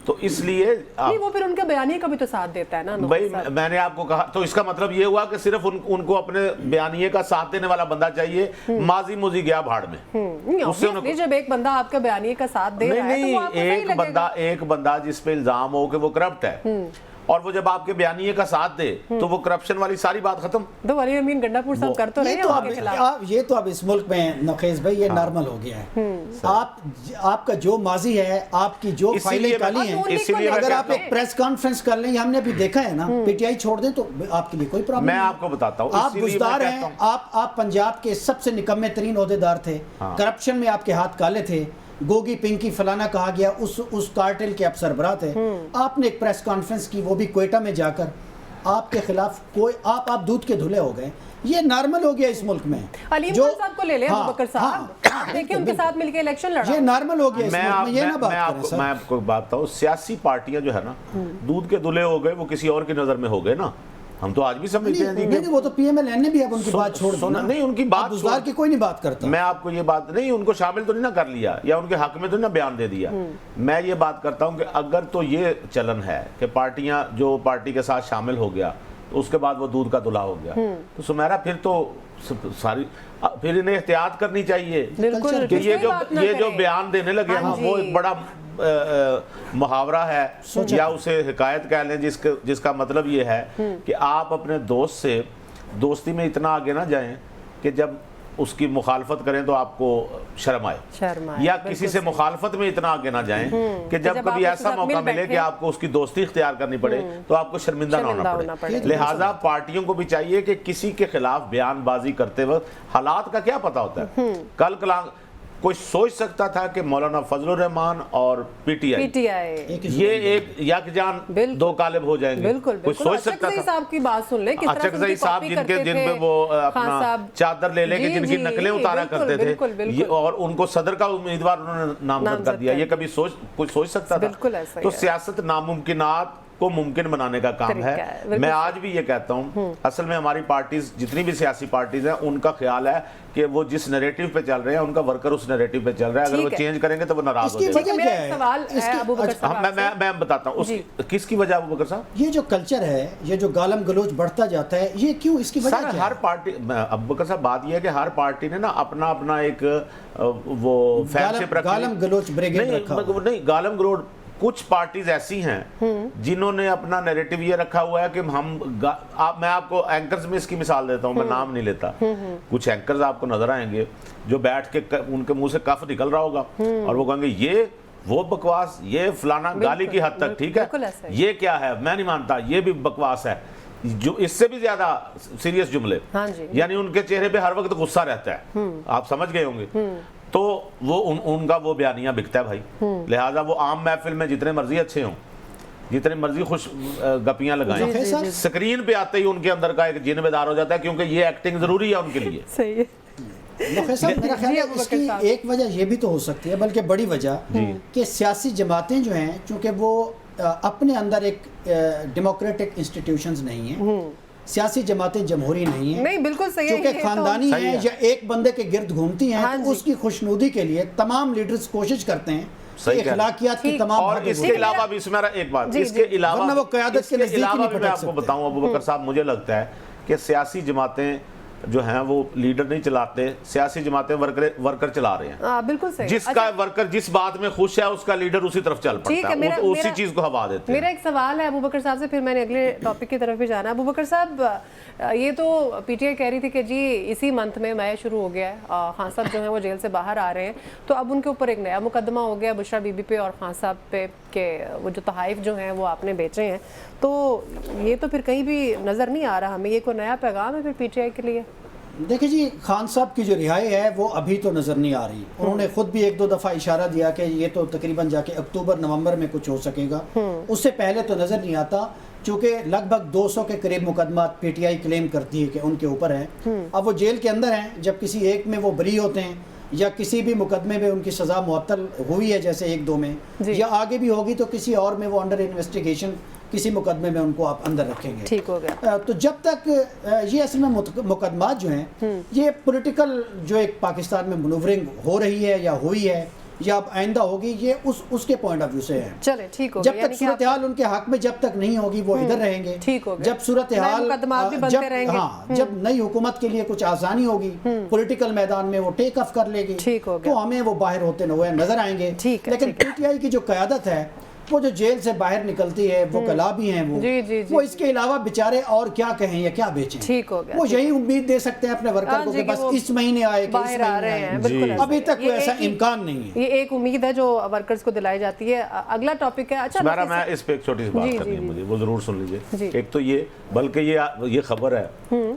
تو اس لیے وہ پھر ان کے بیانیے کا بھی تو ساتھ دیتا ہے نا بھائی، میں نے آپ کو کہا تو اس کا مطلب یہ ہوا کہ صرف ان کو اپنے بیانیے کا ساتھ دینے والا بندہ چاہیے، ماضی موزی گیا بھاڑ میں۔ جب ایک بندہ آپ کے بیانیے کا ساتھ دے رہا ہے تو وہ آپ کو صحیح لگے گا۔ ایک بندہ جس پہ الزام ہو کہ وہ کرپٹ ہے اور وہ جب آپ کے بیانیے کا ساتھ دے تو وہ کرپشن والی ساری بات ختم۔ تو ولی امین گنڈا پور صاحب کر تو رہے ہیں، یہ تو اب اس ملک میں نقیز بھائی یہ نارمل ہو گیا ہے۔ آپ کا جو ماضی ہے، آپ کی جو فائلیں کالی ہیں، اگر آپ ایک پریس کانفرنس کر لیں، ہم نے ابھی دیکھا ہے نا، پی ٹی آئی چھوڑ دیں تو آپ کے لیے کوئی پرابلم نہیں۔ میں آپ کو بتاتا ہوں، آپ بزدار ہیں، آپ پنجاب کے سب سے نکمے ترین عہدیدار تھے، کرپشن میں آپ کے ہاتھ کالے تھے، گوگی پنکی فلانا کہا گیا، اس کارٹل کے آپ سربراہ تھے۔ آپ نے ایک پریس کانفرنس کی، وہ بھی کوئٹہ میں جا کر، آپ کے خلاف کوئی آپ دودھ کے دھلے ہو گئے۔ یہ نارمل ہو گیا اس ملک میں۔ علیم خان صاحب کو لے لیں، ابوبکر صاحب دیکھیں ان کے ساتھ مل کے الیکشن لڑا، یہ نارمل ہو گیا اس ملک میں، یہ نہ بات کریں سر۔ میں آپ کو بات بتاؤں، سیاسی پارٹیاں جو ہے نا دودھ کے دھلے ہو گئے، وہ کسی اور کی نظر میں ہو گئے نا، ہم تو آج بھی سمجھتے ہیں۔ نہیں، وہ تو پی ایم ایل این نے بھی اب ان کی بات چھوڑ دی نا۔ نہیں، ان کی بات بزدار کی کوئی نہیں بات کرتا۔ میں آپ کو یہ بات نہیں، ان کو شامل تو نہیں نہ کر لیا یا ان کے حق میں تو نہیں نہ بیان دے دیا۔ میں یہ بات کرتا ہوں کہ اگر تو یہ چلن ہے کہ پارٹیاں جو پارٹی کے ساتھ شامل ہو گیا تو اس کے بعد وہ دودھ کا دلہا ہو گیا، تو سمیرا پھر تو ساری پھر انہیں احتیاط کرنی چاہیے کہ یہ جو بیان دینے لگے ہیں وہ ایک بڑا محاورہ ہے یا اسے حکایت کہہ لیں، جس کا مطلب یہ ہے کہ آپ اپنے دوست سے دوستی میں اتنا آگے نہ جائیں کہ جب اس کی مخالفت کریں تو آپ کو شرم آئے، یا کسی سے مخالفت میں اتنا آگے نہ جائیں کہ جب کبھی ایسا موقع ملے کہ آپ کو اس کی دوستی اختیار کرنی پڑے تو آپ کو شرمندہ نہ ہونا پڑے۔ لہٰذا پارٹیوں کو بھی چاہیے کہ کسی کے خلاف بیان بازی کرتے وقت حالات کا کیا پتہ ہوتا ہے، کل کوئی سوچ سکتا تھا کہ مولانا فضل الرحمان اور پی ٹی آئی یہ ایک یکجان دو قالب ہو جائیں گے؟ کوئی سوچ سکتا تھا؟ صاحب کی بات سن لیں، اچکزئی صاحب جن پہ وہ اپنا چادر لے لے کے جن کی نقلیں اتارا کرتے تھے اور ان کو صدر کا امیدوار انہوں نے نامزد کر دیا، یہ کبھی کوئی سوچ سکتا تھا؟ تو سیاست ناممکنات کو ممکن بنانے کا کام ہے۔ میں آج بھی یہ کہتا ہوں، اصل میں ہماری پارٹیز جتنی بھی سیاسی پارٹیز ہیں ان کا خیال ہے کہ وہ جس نیریٹو پہ چل رہے ہیں ان کا ورکر اس نیریٹو پہ چل رہا ہے، اگر وہ چینج کریں گے تو وہ ناراض ہو جائیں گے۔ میں بتاتا ہوں کس کی وجہ ابوبکر صاحب، یہ جو کلچر ہے، یہ جو گالم گلوچ بڑھتا جاتا ہے، یہ کیوں، اس کی وجہ کیا ہے؟ ہر پارٹی، ابوبکر صاحب بات یہ ہے کہ ہر پارٹی نے نا اپنا ایک وہ فیلسفہ رکھا، گالم گلوچ بریگیڈ رکھا نہیں، گالم گلوچ کچھ پارٹیز ایسی ہیں جنہوں نے اپنا نیریٹو یہ رکھا ہوا ہے کہ میں آپ کو اینکرز میں اس کی مثال دیتا ہوں، میں نام نہیں لیتا، کچھ اینکرز آپ کو نظر آئیں گے جو بیٹھ کے ان کے منہ سے کف نکل رہا ہوگا اور وہ کہیں گے یہ وہ بکواس، یہ فلانا گالی کی حد تک، ٹھیک ہے، یہ کیا ہے میں نہیں مانتا، یہ بھی بکواس ہے، جو اس سے بھی زیادہ سیریس جملے، یعنی ان کے چہرے پہ ہر وقت غصہ رہتا ہے، آپ سمجھ گئے ہوں گے۔ तो वो उनका वो बयानिया बिकता है भाई। लिहाजा वो आम महफिल में जितने मर्जी अच्छे हों, जितने मर्जी खुश गपियां लगाएं, स्क्रीन पे आते ही उनके अंदर का एक जिन बेदार हो जाता है, क्योंकि ये एक्टिंग जरूरी है उनके लिए। सही है। मेरा ख्याल है इसकी एक वजह ये भी तो हो सकती है, बल्कि बड़ी वजह, कि सियासी जमातें जो हैं चूँकि वो अपने अंदर एक डेमोक्रेटिक इंस्टीट्यूशंस नहीं हैं, सियासी जमातें जमहूरी नहीं हैं, नहीं बिल्कुल सही है, क्योंकि ये खानदानी तो हैं या एक बंदे के गिर्द घूमती हैं, हाँ तो जी। उसकी खुशनुदी के लिए तमाम लीडर्स कोशिश करते हैं सही कि कह रहे हैं। अखलाकियात की ठीक। तमाम और हदें इसके हों। अलावा भी इसमें एक बात, जी, इसके जी। अलावा वरना वो क़यादत के इसके नज़दीक ही अलावा नहीं भी मैं पटक आपको सकते। बताऊं अबू बकर साहब, मुझे लगता है कि सियासी जमातें जो हैं वो लीडर नहीं चलाते, सियासी जमातें वर्कर चला रहे हैं। बिल्कुल सही। जिसका वर्कर जिस बात में खुश है उसका लीडर उसी तरफ चल ठीक पड़ता है, है, उसी मेरा- चीज को हवा देते हैं। मेरा एक सवाल है अबू बकर साहब से, फिर मैंने अगले टॉपिक की तरफ भी जाना है। अबू बकर साहब, ये तो पीटीआई कह रही थी कि जी इसी मंथ में मई शुरू हो गया है, खान साहब जो हैं वो जेल से बाहर आ रहे हैं, तो अब उनके ऊपर एक नया मुकदमा हो गया बुशरा बीबी पे और खान साहब पे, के वो जो तहाइफ जो हैं वो आपने बेचे हैं, तो ये तो फिर कहीं भी नज़र नहीं आ रहा हमें, ये कोई नया पैगाम है फिर पीटीआई के लिए? देखिए जी, खान साहब की जो रिहाई है वो अभी तो नज़र नहीं आ रही। उन्होंने खुद भी एक दो दफ़ा इशारा दिया कि ये तो तकरीबन जाके अक्टूबर नवंबर में कुछ हो सकेगा, उससे पहले तो नज़र नहीं आता, चूँकि लगभग 200 के करीब मुकदमा पीटीआई क्लेम करती है कि उनके ऊपर है। अब वो जेल के अंदर हैं, जब किसी एक में वो बरी होते हैं या किसी भी मुकदमे में उनकी सज़ा मुअत्तल हुई है जैसे एक दो में, या आगे भी होगी तो किसी और में वो अंडर इन्वेस्टिगेशन किसी मुकदमे में उनको आप अंदर रखेंगे। ठीक हो गया। तो जब तक ये असल में मुकदमात जो हैं ये पॉलिटिकल जो एक पाकिस्तान में मनूवरिंग हो रही है या हुई है या अब आइंदा होगी, ये उसके पॉइंट ऑफ व्यू से है। चले ठीक हो जब गया, तक सूरत हाल उनके हक में जब तक नहीं होगी वो इधर रहेंगे। ठीक हो गया। जब सूरत हाल मुकदमात भी बनते रहेंगे। हाँ, जब नई हुकूमत के लिए कुछ आसानी होगी पॉलिटिकल मैदान में, वो टेक ऑफ कर लेगी, ठीक हो गया। तो हमें वो बाहर होते हुए नजर आएंगे। ठीक है, लेकिन ठीक है। पीटीआई की जो क़यादत है वो जो जेल से बाहर निकलती है, वो कला भी हैं वो, जी, जी, जी, वो इसके अलावा बेचारे और क्या कहें या क्या बेचें। ठीक हो गया, वो ठीक यही उम्मीद दे सकते हैं अपने वर्कर को जी, कि कि बस वो इस महीने आए कि इस बाहर आ महीने रहे आए। हैं, बिल्कुल ऐसा अभी है। तक कोई ये ऐसा एक ही- इम्कान नहीं है। ये एक उम्मीद है जो वर्कर्स को दिलाई जाती है। अगला टॉपिक है, अच्छा मेरा नफीस- मैं इस पे एक छोटी सी जी, बात जी, करनी है जी। मुझे, वो जरूर सुन जी। लीजिए। एक तो ये, बल्कि ये खबर है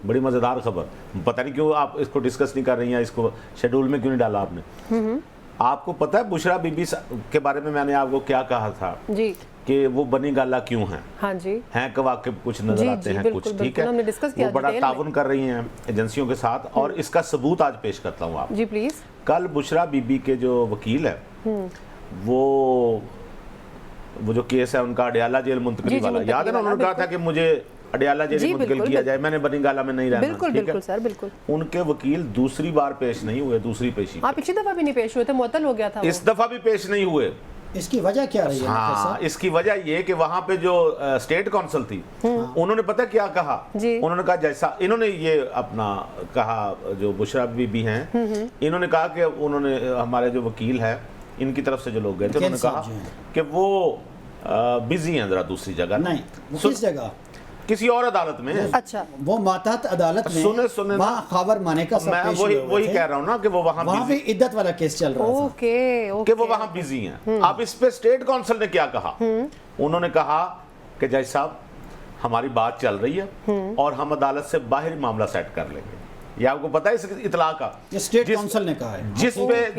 बड़ी मजेदार खबर, पता नहीं क्यों आप इसको डिस्कस नहीं कर रही हैं, इसको शेड्यूल में क्यों नहीं डाला आपने। आपको पता है बुशरा बीबी के बारे में मैंने आपको क्या कहा था जी कि वो बनी गाला क्यों हैं? हाँ जी हैं कवाकिब कुछ नजर जी, आते जी, हैं बिल्कुल, कुछ, ठीक बिल्कुल, है, हमने डिस्कस किया वो बड़ा डिटेल में। ताउन कर रही हैं एजेंसियों के साथ, और इसका सबूत आज पेश करता हूँ आप। जी प्लीज। कल बुशरा बीबी के जो वकील है वो जो केस है उनका अडयाला जेल जी, मुंतकली जी, वाला, मुंतकली याद है ना, वाला, उन्होंने कहा था कि मुझे अडयाला जेल जी, मुंतकिल बिल्कुल, किया जाए, मैंने बनिंगाला में नहीं रहना। बिल्कुल ठीक है? बिल्कुल सर, बिल्कुल। उनके वकील दूसरी बार पेश नहीं हुए, दूसरी पेशी हाँ, पिछली दफा भी नहीं पेश हुए थे, मुअत्तल हो गया था वो। इस दफा भी पेश नहीं हुए। इसकी वजह क्या रही है? हाँ, इसकी वजह ये कि वहां पे जो स्टेट काउंसिल थी उन्होंने पता क्या कहा, जी। उन्होंने कहा जैसा इन्होंने ये अपना कहा, जो बुशरा बीबी हैं, इन्होंने कहा कि उन्होंने हमारे जो वकील है इनकी तरफ से जो लोग गए थे उन्होंने कहा कि वो बिजी हैं जरा दूसरी जगह। नहीं, वो किस जगह? किसी और अदालत में। अच्छा, वो मातहत अदालत में सुने ना। वहाँ खावर माने का सब मैं पेश हुए वही थे। कह रहा हूँ ना कि वो वहाँ वहाँ भी इद्दत वाला केस चल रहा था। ओके ओके, कि वो वहां बिजी हैं। अब इस पे स्टेट काउंसिल ने क्या कहा, उन्होंने कहा कि जज साहब हमारी बात चल रही है और हम अदालत से बाहर मामला सेट कर लेंगे। ये आपको पता है इस इतला का? ये स्टेट काउंसिल ने कहा है।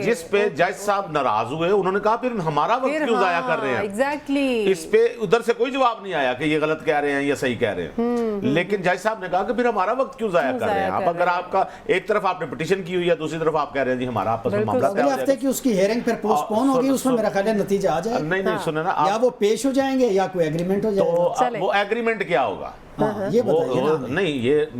जिस पे जज साहब नाराज हुए, उन्होंने कहा फिर हमारा वक्त क्यों जाया कर रहे हैं। एग्जैक्टली, इस पे उधर से कोई जवाब नहीं आया कि ये गलत कह रहे हैं या सही कह रहे हैं, लेकिन जज साहब ने कहा कि फिर हमारा वक्त क्यों जाया कर रहे हैं आप? अगर आपका एक तरफ आपने पिटीशन की हुई है, दूसरी तरफ आप कह रहे हैं जी हमारा आपस में मामला अगले हफ्ते की उसकी हेयरिंग फिर पोस्टपोन होगी, उसमें मेरा ख्याल है नतीजा आ जाए। नहीं सुने ना, या वो पेश हो जाएंगे या कोई एग्रीमेंट हो तो जाएगा। अब वो एग्रीमेंट क्या होगा? हाँ, ये बताइए ना हमें। नहीं,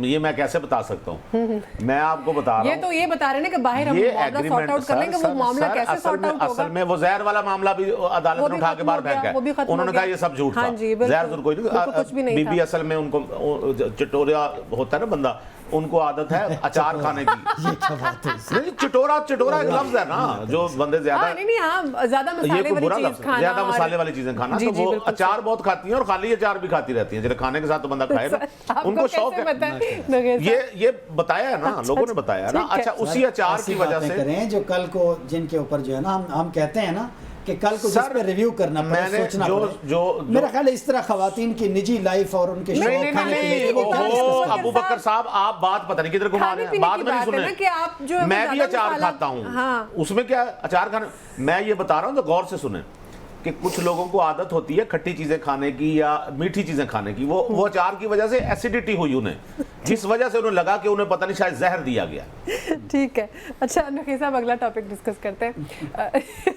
ये मैं कैसे बता सकता हूँ? मैं आपको बता रहा ये हूँ, तो ये बता रहे हैं कि बाहर हम ये मामला सॉर्ट एग्रीमेंट आउट कर लेंगे, वो मामला कैसे सॉर्ट आउट होगा? असल में वो जहर वाला मामला भी अदालत वो ने भी उठा के खत्म बाहर हो गया, फेंका वो भी है। खत्म हो उन्होंने कहा गया। ये सब झूठ हाँ था, जी, बिल्कुल, जहर कोई बिल्कुल कुछ भी नहीं। नहीं बीबी था। असल में उनको चटोरिया होता है ना बंदा, उनको आदत है अचार खाने की। ये क्या बात है? नहीं, चटोरा एक लफ्ज है ना, जो बंदे ज्यादा, नहीं हाँ, ज्यादा ये मसाले कोई बुरा वाली लफ्ज चीज है, खाना, ज्यादा और- मसाले वाली चीजें खाना, जी, तो जी, वो बिल्कुल अचार बहुत खाती हैं और खाली अचार भी खाती रहती हैं, जब खाने के साथ तो बंदा खाए ना, आपको उनको शौक कैसे है। पता है? नगेश साहब? ये बताया है ना, लोगों ने बताया है ना। ठीक है। अच्छा, उसी अचार ऐसी की वजह बातें से करें जो कल को जिनके ऊपर जो है ना हम कहते हैं ना کہ کل کو جس پہ ریویو کرنا پڑے, سوچنا پڑے. میرا خیال ہے اس طرح خواتین کی نجی لائف اور ان کے شوق کھانے پینے کے, ابو بکر صاحب آپ بات پتہ نہیں کدھر گھما رہے ہیں, بات میں نہیں سنیں. میں بھی اچار کھاتا ہوں, اس میں کیا اچار کھانا, میں یہ بتا رہا ہوں تو غور سے سنیں کہ کچھ لوگوں کو عادت ہوتی ہے کھٹی چیزیں کھانے کی یا میٹھی چیزیں کھانے کی, وہ اچار کی وجہ سے ایسیڈیٹی ہوئی انہیں, جس وجہ سے انہیں لگا کہ انہیں پتہ نہیں شاید زہر دیا گیا. ٹھیک ہے, اچھا نقی صاحب اگلا ٹاپک ڈسکس کرتے ہیں.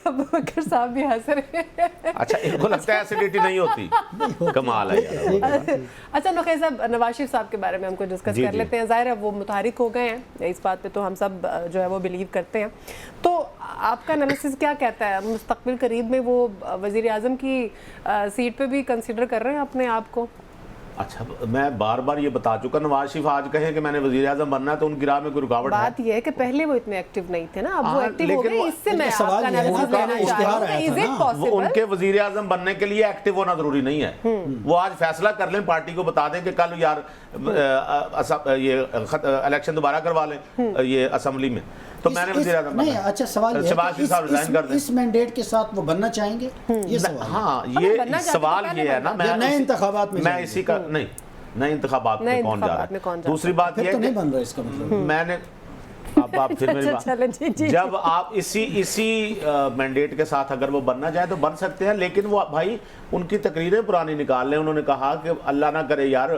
ابو بکر صاحب بھی ہنس رہے ہیں. اچھا ان کو لگتا ہے ایسیڈیٹی نہیں ہوتی, کمال ہے یار. اچھا نقی صاحب نواز شریف صاحب کے بارے میں ہم کو ڈسکس کر لیتے ہیں. ظاہر ہے وہ متحرک ہو گئے ہیں, اس بات پہ تو ہم سب جو ہے وہ بلیو کرتے ہیں. تو آپ کا انالیسس کیا کہتا ہے, مستقبل قریب میں وہ وزیر اعظم کی سیٹ پہ بھی کنسیڈر کر رہے ہیں اپنے آپ کو؟ اچھا میں بار بار یہ بتا چکا, نواز شریف آج کہیں کہ میں نے وزیر اعظم بننا ہے تو ان کی راہ میں کوئی رکاوٹ ہے؟ بات یہ ہے کہ پہلے وہ اتنے ایکٹیو نہیں تھے نا, اب وہ ایکٹیو ہو گئے. اس سے میں آپ کا انالیسس لینا چاہتا ہوں, از اٹ پاسبل ان کے وزیر اعظم بننے کے لیے ایکٹیو ہونا ضروری نہیں ہے. وہ آج فیصلہ کر لیں, پارٹی کو بتا دیں کہ کل یار یہ الیکشن دوبارہ کروا لیں یہ اسمبلی میں, تو میں نے وزیر اعظم بننا ہے. اچھا سوال یہ ہے اس مینڈیٹ کے ساتھ وہ بننا چاہیں گے, یہ سوال. ہاں یہ سوال یہ ہے نا, نئے انتخابات میں اسی کا نہیں, نئے انتخابات میں کون جا رہا ہے. دوسری بات یہ تو نہیں بن رہا اس کا مطلب, میں نے اب آپ پھر میری بات, جب آپ اسی مینڈیٹ کے ساتھ اگر وہ بننا چاہیں تو بن سکتے ہیں, لیکن وہ بھائی ان کی تقریریں پرانی نکال لیں. انہوں نے کہا کہ اللہ نہ کرے یار,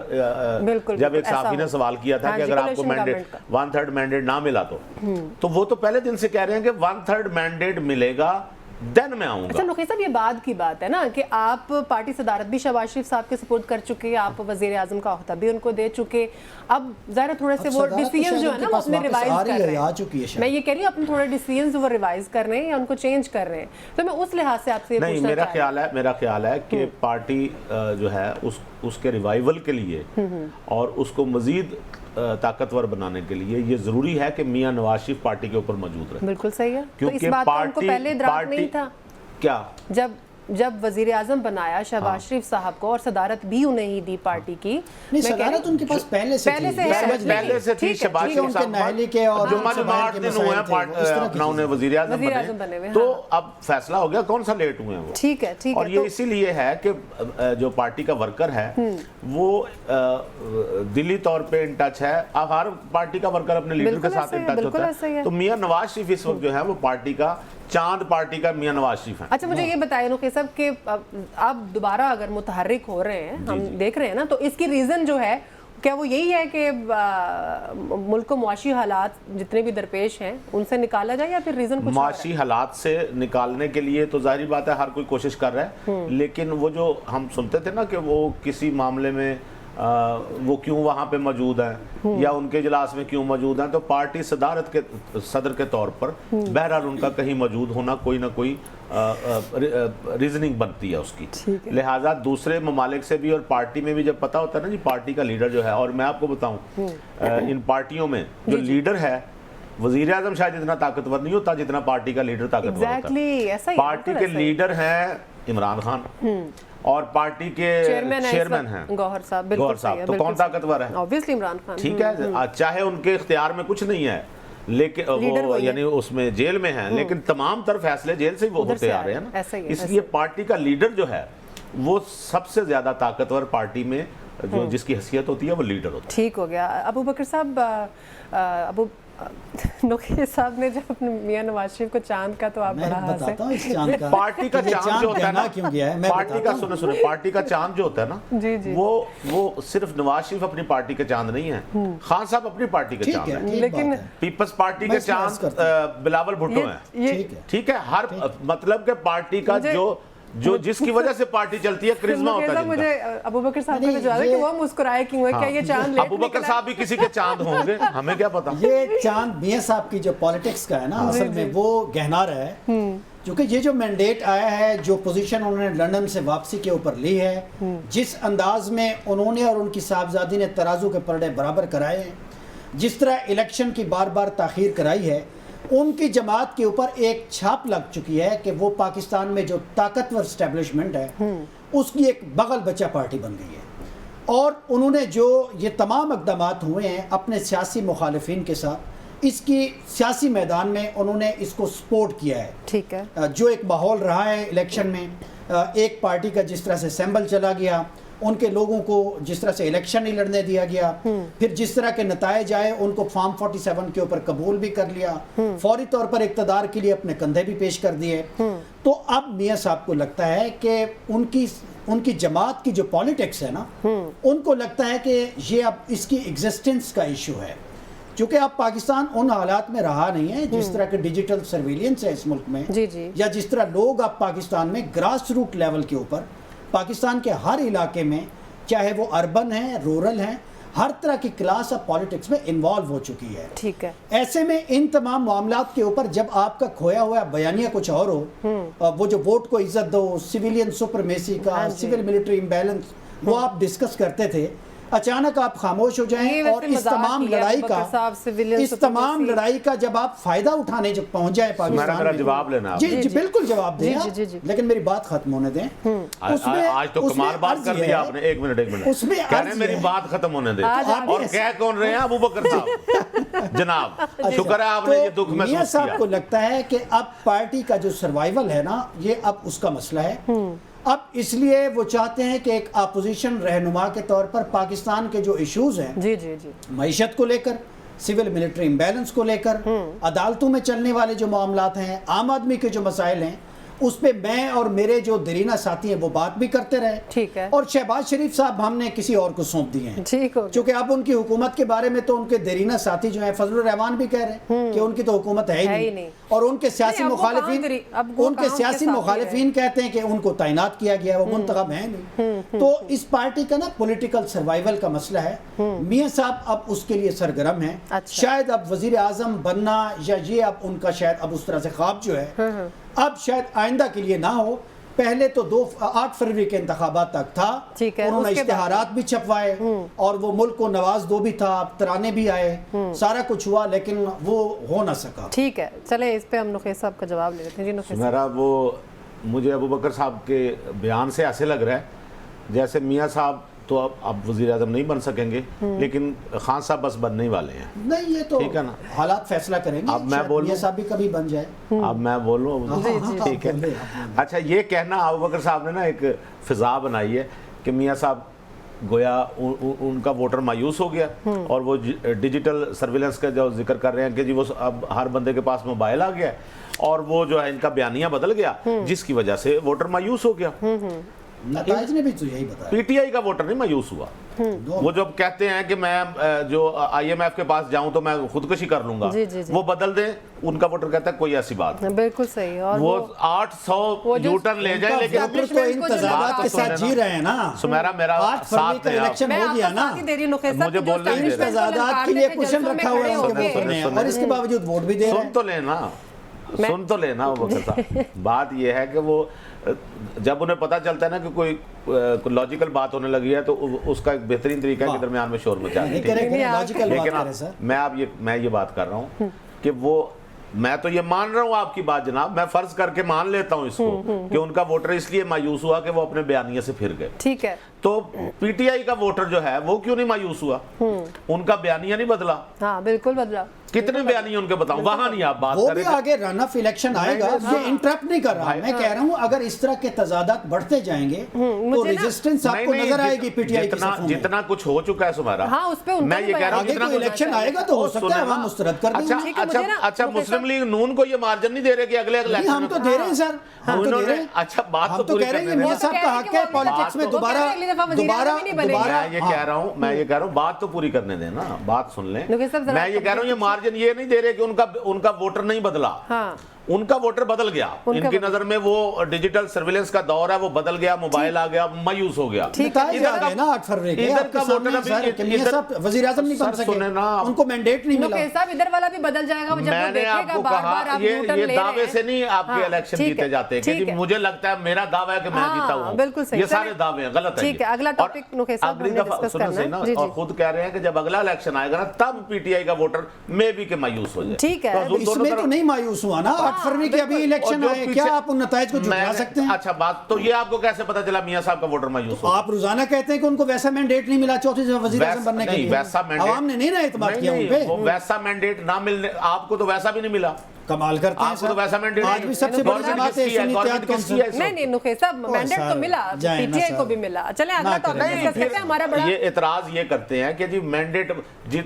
جب ایک صحافی نے سوال کیا تھا کہ اگر آپ کو مینڈیٹ 1/3 مینڈیٹ نہ ملا تو وہ تو پہلے دن سے کہہ رہے ہیں کہ 1/3 مینڈیٹ ملے گا دن میں آؤں گا. اچھا نقی صاحب یہ بعد کی بات ہے نا کہ آپ پارٹی صدارت بھی شہباز شریف صاحب کے سپورٹ کر چکے, آپ وزیر اعظم کا عہدہ بھی ان کو دے چکے, اب ظاہر تھوڑے سے وہ ڈیسیژن جو ہے نا وہ اپنے ریوائز کر رہے ہیں. میں یہ کہہ رہی ہوں اپنے تھوڑے ڈیسیژنز وہ ریوائز کر رہے ہیں یا ان کو چینج کر رہے ہیں, تو میں اس لحاظ سے آپ سے یہ پوچھنا نہیں, میرا خیال ہے کہ پارٹی جو ہے اس کے ریوائیول کے لیے اور اس کو مزید طاقتور بنانے کے لیے یہ ضروری ہے کہ میاں نواز شریف پارٹی کے اوپر موجود رہے. بالکل صحیح ہے, تو اس کیونکہ بات کا ان کو پہلے ادراک نہیں تھا کیا جب وزیر اعظم بنایا شہباز شریف صاحب کو, اور صدارت بھی انہیں ہی دی پارٹی کی. نہیں صدارت ان کے پاس پہلے سے تھی شہباز شریف صاحب, جو 8 دن ہوئے ہیں اپنا انہیں وزیر اعظم بنے, تو اب فیصلہ ہو گیا کون سا لیٹ ہوئے ہیں وہ. ٹھیک ہے, اور یہ اسی لیے ہے کہ جو پارٹی کا ورکر ہے وہ دلی طور پہ ان ٹچ ہے. اب ہر پارٹی کا ورکر اپنے لیڈر کے ساتھ ان ٹچ ہوتا ہے, تو میاں نواز شریف اس وقت جو ہے وہ پارٹی کا چاند, پارٹی کا میاں نواز شریف ہے. اچھا مجھے یہ بتائیں نقی صاحب کہ آپ دوبارہ اگر متحرک ہو رہے ہیں, ہم دیکھ رہے ہیں نا, تو اس کی ریزن جو ہے کیا وہ یہی ہے کہ ملک کو معاشی حالات جتنے بھی درپیش ہیں ان سے نکالا جائے, یا پھر ریزن کچھ معاشی حالات سے نکالنے کے لیے تو ظاہری بات ہے ہر کوئی کوشش کر رہا ہے, لیکن وہ جو ہم سنتے تھے نا کہ وہ کسی معاملے میں وہ کیوں وہاں پہ موجود ہیں یا ان کے اجلاس میں کیوں موجود ہیں, تو پارٹی صدارت کے صدر کے طور پر بہرحال ان کا کہیں موجود ہونا کوئی نہ کوئی ریزننگ بنتی ہے اس کی. لہٰذا دوسرے ممالک سے بھی اور پارٹی میں بھی جب پتہ ہوتا ہے نا جی پارٹی کا لیڈر جو ہے, اور میں آپ کو بتاؤں ان پارٹیوں میں جو لیڈر ہے وزیر اعظم شاید اتنا طاقتور نہیں ہوتا جتنا پارٹی کا لیڈر طاقتور ہوتا ہے. پارٹی کے لیڈر ہیں عمران خان اور پارٹی کے چیئرمین ہیں گوہر صاحب, تو کون طاقتور ہے؟ obviously عمران خان. ٹھیک ہے, چاہے ان کے اختیار میں کچھ نہیں ہے لیکن وہ یعنی اس میں جیل میں ہیں, لیکن تمام تر فیصلے جیل سے ہی وہ ہوتے آ رہے ہیں نا, اس لیے پارٹی کا لیڈر جو ہے وہ سب سے زیادہ طاقتور پارٹی میں جو جس کی حیثیت ہوتی ہے وہ لیڈر ہوتا ہے. ٹھیک ہو گیا. ابو بکر صاحب, نقی صاحب نے جب اپنے میاں نواز شریف کو چاند کا, تو آپ بڑا ہنسے. پارٹی کا چاند جو ہوتا ہے نا, پارٹی کا سنیں پارٹی کا چاند جو ہوتا ہے نا, وہ صرف نواز شریف اپنی پارٹی کا چاند نہیں ہے, خان صاحب اپنی پارٹی کا چاند ہے, لیکن پیپلز پارٹی کے چاند بلاول بھٹو ہیں. ٹھیک ہے, ہر مطلب کہ پارٹی کا جو جس کی وجہ سے پارٹی چلتی ہے کرزما ہوتا ہے. مجھے ابو بکر صاحب نے جواب کہ وہ مسکرائے کیوں ہے, کیا یہ چاند لیٹ ابو بکر صاحب بھی کسی کے چاند ہوں گے, ہمیں کیا پتا. یہ چاند میاں صاحب کی جو پالیٹکس کا ہے نا اصل میں وہ گہنارا ہے, کیونکہ یہ جو مینڈیٹ آیا ہے, جو پوزیشن انہوں نے لندن سے واپسی کے اوپر لی ہے, جس انداز میں انہوں نے اور ان کی صاحبزادی نے ترازو کے پلڑے برابر کرائے ہیں, جس طرح الیکشن کی بار بار تاخیر کرائی ہے, ان کی جماعت کے اوپر ایک چھاپ لگ چکی ہے کہ وہ پاکستان میں جو طاقتور اسٹیبلشمنٹ ہے اس کی ایک بغل بچہ پارٹی بن گئی ہے. اور انہوں نے جو یہ تمام اقدامات ہوئے ہیں اپنے سیاسی مخالفین کے ساتھ, اس کی سیاسی میدان میں انہوں نے اس کو سپورٹ کیا ہے. ٹھیک ہے. جو ایک ماحول رہا ہے الیکشن میں، ایک پارٹی کا جس طرح سے سیمبل چلا گیا، ان کے لوگوں کو جس طرح سے الیکشن نہیں لڑنے دیا گیا، پھر جس طرح کے نتائج آئے ان کو فارم 47 کے اوپر قبول بھی کر لیا، فوری طور پر اقتدار کے لیے اپنے کندھے بھی پیش کر دیے. تو اب میاں صاحب کو لگتا ہے کہ ان کی جماعت کی جو پالیٹکس ہے نا، ان کو لگتا ہے کہ یہ اب اس کی ایگزسٹنس کا ایشو ہے. چونکہ اب پاکستان ان حالات میں رہا نہیں ہے جس طرح کے ڈیجیٹل سرویلنس ہے اس ملک میں، یا جس طرح لوگ اب پاکستان میں گراس روٹ لیول کے اوپر پاکستان کے ہر علاقے میں، چاہے وہ اربن ہیں، رورل ہیں، ہر طرح کی کلاس اب پالیٹکس میں انوالو ہو چکی ہے. ٹھیک ہے. ایسے میں ان تمام معاملات کے اوپر جب آپ کا کھویا ہوا بیانیہ کچھ اور ہو، وہ جو ووٹ کو عزت دو، سویلین سپرمیسی کا، سول ملٹری امبیلنس، وہ آپ ڈسکس کرتے تھے، اچانک آپ خاموش ہو جائیں اور اس تمام لڑائی کا جب آپ فائدہ اٹھانے جب پہنچ جائیں پاکستان میں، جواب لینا. جی بالکل جواب دیں، لیکن میری بات ختم ہونے دیں. آج تو کمال بات کر دیا آپ نے. ایک منٹ کہہ رہے ہیں میری بات ختم ہونے دیں، اور کہہ کون رہے ہیں؟ ابو بکر صاحب. جناب شکر ہے آپ نے یہ دکھ محسوس کیا. میاں صاحب کو لگتا ہے کہ اب پارٹی کا جو سروائیول ہے نا، یہ اب اس کا مسئلہ ہے. اب اس لیے وہ چاہتے ہیں کہ ایک اپوزیشن رہنما کے طور پر پاکستان کے جو ایشوز ہیں، معیشت کو لے کر، سول ملٹری امبیلنس کو لے کر، عدالتوں میں چلنے والے جو معاملات ہیں، عام آدمی کے جو مسائل ہیں، اس پہ میں اور میرے جو دیرینہ ساتھی ہیں وہ بات بھی کرتے رہے. ٹھیک ہے. اور شہباز شریف صاحب ہم نے کسی اور کو سونپ دیے ہیں. چونکہ اب ان کی حکومت کے بارے میں تو ان کے دیرینہ ساتھی جو ہیں، فضل الرحمان بھی کہہ رہے ہیں کہ ان کی تو حکومت ہے ہی نہیں، اور ان کے سیاسی مخالفین کہتے ہیں کہ ان کو تعینات کیا گیا ہے، وہ منتخب ہیں نہیں. تو اس پارٹی کا نا پولیٹیکل سروائیول کا مسئلہ ہے. میاں صاحب اب اس کے لیے سرگرم ہیں. شاید اب وزیر اعظم بننا یا یہ اب ان کا شاید اب اس طرح سے خواب جو ہے اب شاید آئندہ کے لیے نہ ہو. پہلے تو 8 فروری کے انتخابات تک تھا، انہوں نے اشتہارات بھی چھپوائے اور وہ ملک کو نواز دو بھی تھا، ترانے بھی آئے، سارا کچھ ہوا، لیکن وہ ہو نہ سکا. ٹھیک ہے، چلیں اس پہ ہم نخیس صاحب کا جواب لے لیتے ہیں. جی نخیس صاحب. وہ مجھے ابو بکر صاحب کے بیان سے ایسے لگ رہا ہے جیسے میاں صاحب تو اب وزیر اعظم نہیں بن سکیں گے، لیکن خان صاحب بس بننے ہی والے ہیں. نہیں، یہ تو حالات فیصلہ کریں گے. اب میں بولوں، صاحب بھی کبھی بن جائے. اب میں بولوں. ٹھیک ہے. اچھا، یہ کہنا ابو بکر صاحب نے نا ایک فضا بنائی ہے کہ میاں صاحب گویا ان کا ووٹر مایوس ہو گیا، اور وہ ڈیجیٹل سرویلنس کا جو ذکر کر رہے ہیں کہ جی وہ اب ہر بندے کے پاس موبائل آ گیا اور وہ جو ہے ان کا بیانیہ بدل گیا، جس کی وجہ سے ووٹر مایوس ہو گیا. نتائج نے بھی تو یہی بتایا. پی ٹی آئی کا ووٹر نہیں مایوس ہوا. وہ جو کہتے ہیں کہ میں جو آئی ایم ایف کے پاس جاؤں تو میں خودکشی کر لوں گا، وہ بدل دیں. ان کا ووٹر کہتا ہے کوئی ایسی بات نہیں. بالکل صحیح. اور وہ 800 یوٹرن لے جائیں، لیکن تو انتظارات کے ساتھ جی رہے ہیں نا. سمیرا میرا ساتھ کا الیکشن ہو گیا نا، مجھے بولنے ہی دے رہے. انتظارات کے لیے کوشن رکھا ہوا ہے ان کے ووٹر نے، اور اس کے باوجود ووٹ بھی دے رہے ہیں. سن تو لینا ابو بکر صاحب. بات یہ ہے کہ وہ جب انہیں پتا چلتا ہے نا کہ کوئی لاجیکل بات ہونے لگی ہے تو اس کا ایک بہترین طریقہ ہے کہ درمیان میں شور مچا دیں. لیکن میں یہ بات کر رہا ہوں کہ وہ، میں تو یہ مان رہا ہوں آپ کی بات جناب، میں فرض کر کے مان لیتا ہوں اس کو کہ ان کا ووٹر اس لیے مایوس ہوا کہ وہ اپنے بیانیے سے پھر گئے. ٹھیک ہے. تو پی ٹی آئی کا ووٹر جو ہے وہ کیوں نہیں مایوس ہوا؟ ان کا بیانیہ نہیں بدلا. ہاں بالکل بدلا. کتنے بیانیے ان کے بتاؤں، وہاں نہیں آپ بات وہ کریں. بھی آگے رن آف الیکشن آئے گا. یہ انٹرپٹ نہیں کر رہا، میں کہہ رہا ہوں اگر اس طرح کے تضادات بڑھتے جائیں گے تو ریزسٹنس آپ کو نظر آئے گی پی ٹی آئی کی صفوں میں. جتنا کچھ ہو چکا ہے سمیرا، میں یہ کہہ رہا ہوں آگے کوئی الیکشن آئے گا تو ہو سکتا ہے ہم مسترد کر دیں. اچھا، مسلم لیگ نون کو یہ مارجن نہیں دے رہے کہ اگلے الیکشن؟ ہم تو دے رہے ہیں سر، ہم تو دے رہے ہیں. اچھا، بات تو کہہ رہے ہیں میاں صاحب کا حق ہے پالیٹکس میں دوبارہ. میں یہ کہہ رہا ہوں بات تو پوری کرنے دیں نا، بات سن لیں. میں یہ کہہ رہا ہوں یہ مارجن یہ نہیں دے رہے کہ ان کا ووٹر نہیں بدلا، ان کا ووٹر بدل گیا. ان کی نظر میں وہ ڈیجیٹل سرویلنس کا دور ہے، وہ بدل گیا، موبائل آ گیا، مایوس ہو گیا. ادھر کا ووٹر وزیر اعظم نہیں بن سکے، ان کو مینڈیٹ نہیں ملا. ادھر والا بھی بدل جائے گا. میں نے آپ کو کہا یہ دعوے سے نہیں آپ کے الیکشن جیتے جاتے کہ مجھے لگتا ہے میرا دعویٰ ہے کہ میں جیتا ہوں. بالکل صحیح. یہ سارے دعوے ہیں، غلط ہیں. اگلا ٹاپک نخیس صاحب ہم نے ڈسکس کرنا ہے. اور خود کہہ رہے ہیں کہ جب اگلا الیکشن آئے گا نا تب پی ٹی آئی کا ووٹر میں بھی کہ مایوس ہو جائے. ٹھیک ہے. اس میں تو نہیں مایوس ہوا نا. फरवरी के अभी इलेक्शन और जो आए, पीछे- क्या आप उन नताइज को झुठला सकते हैं? अच्छा बात तो ये आपको कैसे पता चला मियां साहब का वोटर मायूस हो? आप रोजाना कहते हैं कि उनको वैसा मैंडेट नहीं मिला चौथी से वजीर आज़म बनने के लिए। वैसा मैंडेट आवाम ने नहीं ना एतमाद किया उन पे। वो वैसा मैंडेट ना मिलने, आपको तो वैसा भी नहीं मिला। कमाल करते हैं आपको तो सर। वैसा मैंडेट आज भी सबसे बड़ी जमात है सुन्नी इत्तेहाद कौंसिल। नहीं नुखी साहब, मैंडेट तो मिला, जाए ना पीटीआई को सर। भी मिला। चले अगला ना टॉपिक करें। डिस्कस करते हैं। हमारा बड़ा ये एतराज ये करते हैं कि जी मैंडेट,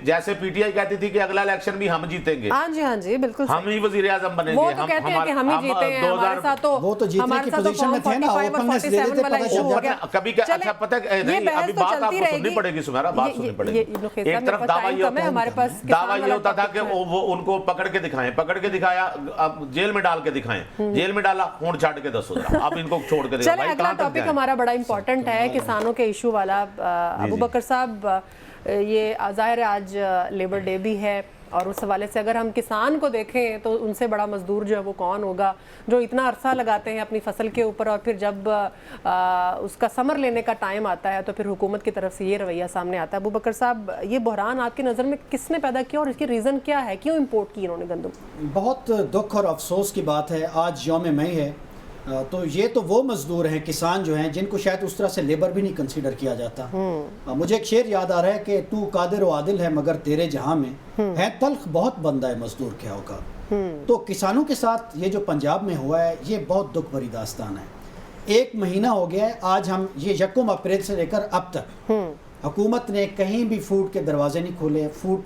जैसे पीटीआई कहती थी कि अगला इलेक्शन भी हम जीतेंगे, हाँ जी बिल्कुल हम ही वजीर आजम बनेंगे, वो तो कहते हैं कि हम ही जीते हैं, हमारे साथ तो वो तो जीतने हमारे की साथ तो पोजीशन में थे ना, फॉर्म 45 और openness दे 47 देते, वाला पता इशू चल हो जाता। गया। कभी चले, अच्छा पता है ये नहीं, बहस अभी तो बात चलती आपको सुननी रहेगी। पड़ेगी सुमेरा, बात ये- सुननी ये- पड़ेगी। ये नुखी साहब, एक तरफ मेरे पास दावा टाइम ये कम है, होता हमारे पास दावा किसान ये वाला होता था कि टॉपिक है। वो उनको पकड़ के दिखाया, अब जेल में डाल के दिखाएं, जेल में डाला फोन छाट के 10 होता, अब इनको छोड़ के चले अगला टॉपिक हमारा बड़ा इंपॉर्टेंट है, किसानों के इशू वाला। अबू बकर साहब, ये ज़ाहिर है आज लेबर डे भी है, और उस हवाले से अगर हम किसान को देखें तो उनसे बड़ा मजदूर जो है वो कौन होगा, जो इतना अरसा लगाते हैं अपनी फसल के ऊपर, और फिर जब उसका समर लेने का टाइम आता है तो फिर हुकूमत की तरफ से ये रवैया सामने आता है। अबू बकर साहब, ये बहरान आपकी नज़र में किसने पैदा किया और इसकी रीज़न क्या है, क्यों इम्पोर्ट की इन्होंने गंदम? बहुत दुख और अफसोस की बात है, आज यौम मई है, तो ये तो वो मजदूर हैं, किसान जो हैं, जिनको शायद उस तरह से लेबर भी नहीं कंसीडर किया जाता। मुझे एक शेर याद आ रहा है कि तू कादिर व आदिल है मगर तेरे जहां में है तल्ख बहुत बंदा है मजदूर क्या होगा। तो किसानों के साथ ये जो पंजाब में हुआ है, ये बहुत दुख भरी दास्तान है। 1 महीना हो गया है, आज हम ये 1 अप्रैल से लेकर अब तक हुकूमत ने कहीं भी फूड के दरवाजे नहीं खोले फूड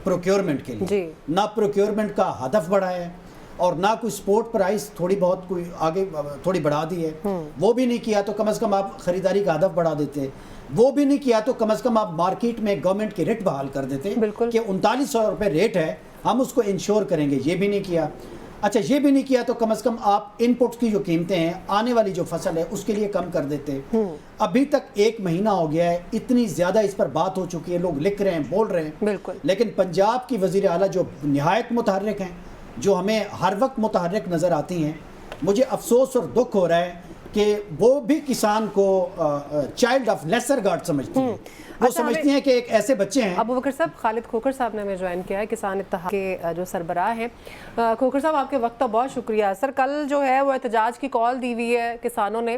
प्रोक्योरमेंट के लिए, ना प्रोक्योरमेंट का हदफ बढ़ाया है और ना कोई स्पोर्ट प्राइस थोड़ी बहुत कोई आगे थोड़ी बढ़ा दी है, वो भी नहीं किया। तो कम से कम आप खरीदारी का हदफ बढ़ा देते, वो भी नहीं किया तो कम से कम आप मार्केट में गवर्नमेंट की रेट बहाल कर देते कि 3900 रुपये रेट है, हम उसको इंश्योर करेंगे, ये भी नहीं किया। अच्छा ये भी नहीं किया तो कम से कम आप इनपुट्स की जो कीमतें हैं, आने वाली जो फसल है उसके लिए कम कर देते। अभी तक 1 महीना हो गया है, इतनी ज़्यादा इस पर बात हो चुकी है, लोग लिख रहे हैं, बोल रहे हैं, बिल्कुल। लेकिन पंजाब की वज़ीर आला जो निहायत मुतहर्रिक हैं, जो हमें हर वक्त मुतहर्रिक नज़र आती हैं, मुझे अफसोस और दुख हो रहा है कि वो भी किसान को चाइल्ड ऑफ लेसर गार्ड समझती हैं। वो समझती हैं कि एक ऐसे बच्चे हैं। अबू बकर साहब, खालिद खोखर साहब ने हमें ज्वाइन किया है, किसान इत्तेहाद के जो सरबराह हैं। खोखर साहब, आपके वक्त का बहुत शुक्रिया। सर, कल जो है वो एहतजाज की कॉल दी हुई है किसानों ने,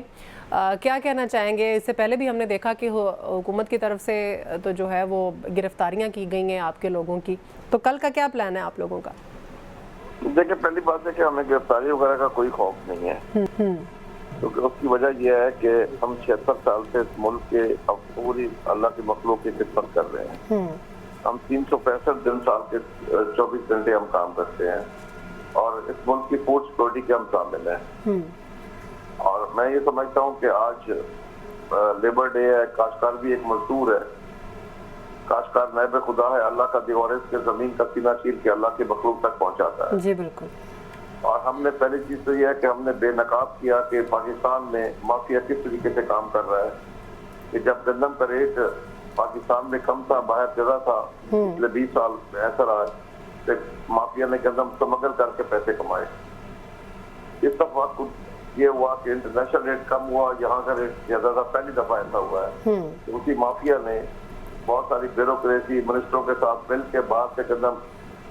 क्या कहना चाहेंगे? इससे पहले भी हमने देखा कि हुकूमत की तरफ से तो जो है वो गिरफ्तारियाँ की गई हैं आपके लोगों की, तो कल का क्या प्लान है आप लोगों का? देखिए, पहली बात है कि हमें गिरफ्तारी वगैरह का कोई खौफ नहीं है, क्योंकि उसकी वजह यह है कि हम 76 साल से इस मुल्क के पूरी अल्लाह की मखलूक की खिदमत कर रहे हैं। हम 365 दिन साल के 24 घंटे हम काम करते हैं और इस मुल्क की फूड सिक्योरिटी के हम शामिल हैं। और मैं ये समझता हूँ कि आज लेबर डे है, काश्तकार भी एक मजदूर है, काश्तकार नायब खुदा है, अल्लाह का दीवार के जमीन का सीना चीर के अल्लाह के मखलूक तक पहुँचाता है। जी बिल्कुल। और हमने पहली चीज तो यह है कि हमने बेनकाब किया कि पाकिस्तान में माफिया किस तरीके से काम कर रहा है, कि जब गंदम का रेट पाकिस्तान में कम था, बाहर ज्यादा था, पिछले 20 साल ऐसा रहा कि माफिया ने गंदम स्मगल करके पैसे कमाए। इस दफा ये हुआ कि इंटरनेशनल रेट कम हुआ, यहाँ का रेट ज्यादा था, पहली दफा ऐसा हुआ है। उसी माफिया ने बहुत सारी ब्यूरोक्रेसी मिनिस्टरों के साथ मिल के बाहर से गंदम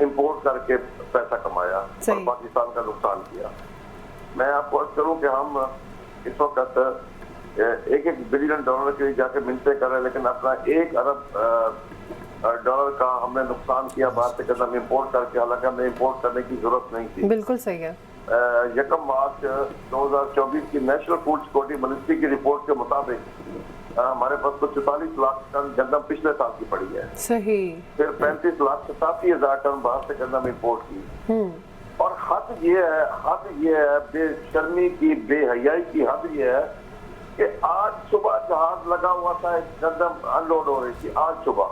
इंपोर्ट करके पैसा कमाया और पाकिस्तान का नुकसान किया। मैं आपको अर्ज करूं कि हम इस वक्त $1 बिलियन के लिए जाके मिन्नतें कर रहे हैं, लेकिन अपना $1 अरब का हमने नुकसान किया बाहर से गंदम इंपोर्ट करके, हालांकि हमें इंपोर्ट करने की जरूरत नहीं थी। बिल्कुल सही है। 1 मार्च 2024 की नेशनल फूड सिक्योरिटी मिनिस्ट्री की रिपोर्ट के मुताबिक हमारे पास तो 44 लाख टन गंदम पिछले साल की पड़ी है। सही। फिर 35,87,000 टन बाहर से गंदम इंपोर्ट की। और हद ये है बेशर्मी की, बेहयाई की हद ये है कि आज सुबह जहाज लगा हुआ था, गंदम अनलोड हो रही थी आज सुबह।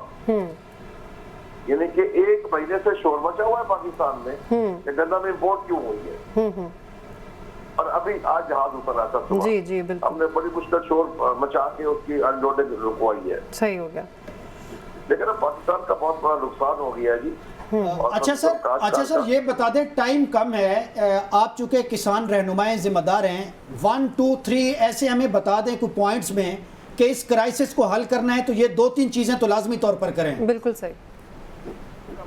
यानी कि 1 महीने से शोर मचा हुआ है पाकिस्तान में कि गंदम इंपोर्ट क्यों हुई है, और अभी आज जहाज ऊपर आता सुबह। जी जी बिल्कुल। हमने बड़ी मुश्किल शोर मचा के उसकी अनलोडिंग रुकवाई है। सही हो गया। लेकिन अब पाकिस्तान का बहुत बड़ा नुकसान हो गया है जी। अच्छा सर ये बता दें, टाइम कम है, आप चूंकि किसान रहनुमाएं जिम्मेदार हैं, 1 2 3 ऐसे हमें बता दें कुछ पॉइंट्स में कि इस क्राइसिस को हल करना है तो ये 2-3 चीजें तो लाजमी तौर पर करें। बिल्कुल सही।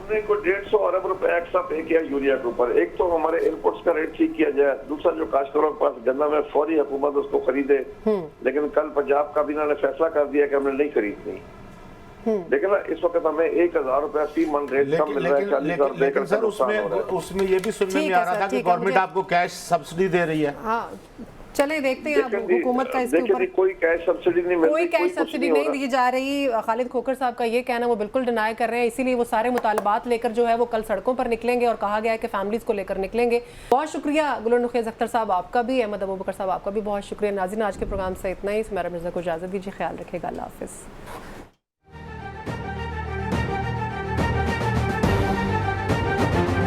हमने को 150 अरब रुपए एक्स्ट्रा पे किया यूरिया के ऊपर। एक तो हमारे इनपुट्स का रेट ठीक किया जाए, दूसरा जो काश्तकारों के पास गन्ना में फौरी हुकूमत उसको खरीदे। लेकिन कल पंजाब काबीना ने फैसला कर दिया कि हमने नहीं खरीदनी। लेकिन ना इस वक्त हमें 1000 रुपया फी मन रेट कम मिल रहा है, 40,000 लेकिन सर उसमें ये भी सुनने में आ रहा था कि गवर्नमेंट आपको कैश सब्सिडी दे रही है। हाँ चले देखते हैं अब हुकूमत का इसके ऊपर कोई कैश सब्सिडी नहीं मिल रही, कोई कैश सब्सिडी नहीं दी जा रही। खालिद खोखर साहब का ये कहना वो बिल्कुल डिनाई कर रहे हैं, इसीलिए वो सारे मुतालबात लेकर जो है वो कल सड़कों पर निकलेंगे और कहा गया है कि फैमिलीज को लेकर निकलेंगे। बहुत शुक्रिया गुल नुखैज़ अख्तर साहब आपका भी, अहमद अबू बकर साहब आपका भी बहुत शुक्रिया। नाज़रीन आज के प्रोग्राम से इतना ही। सुमैरा मिर्ज़ा को इजाज़त दीजिए, ख्याल रखिएगा, अल्लाह हाफ़िज़।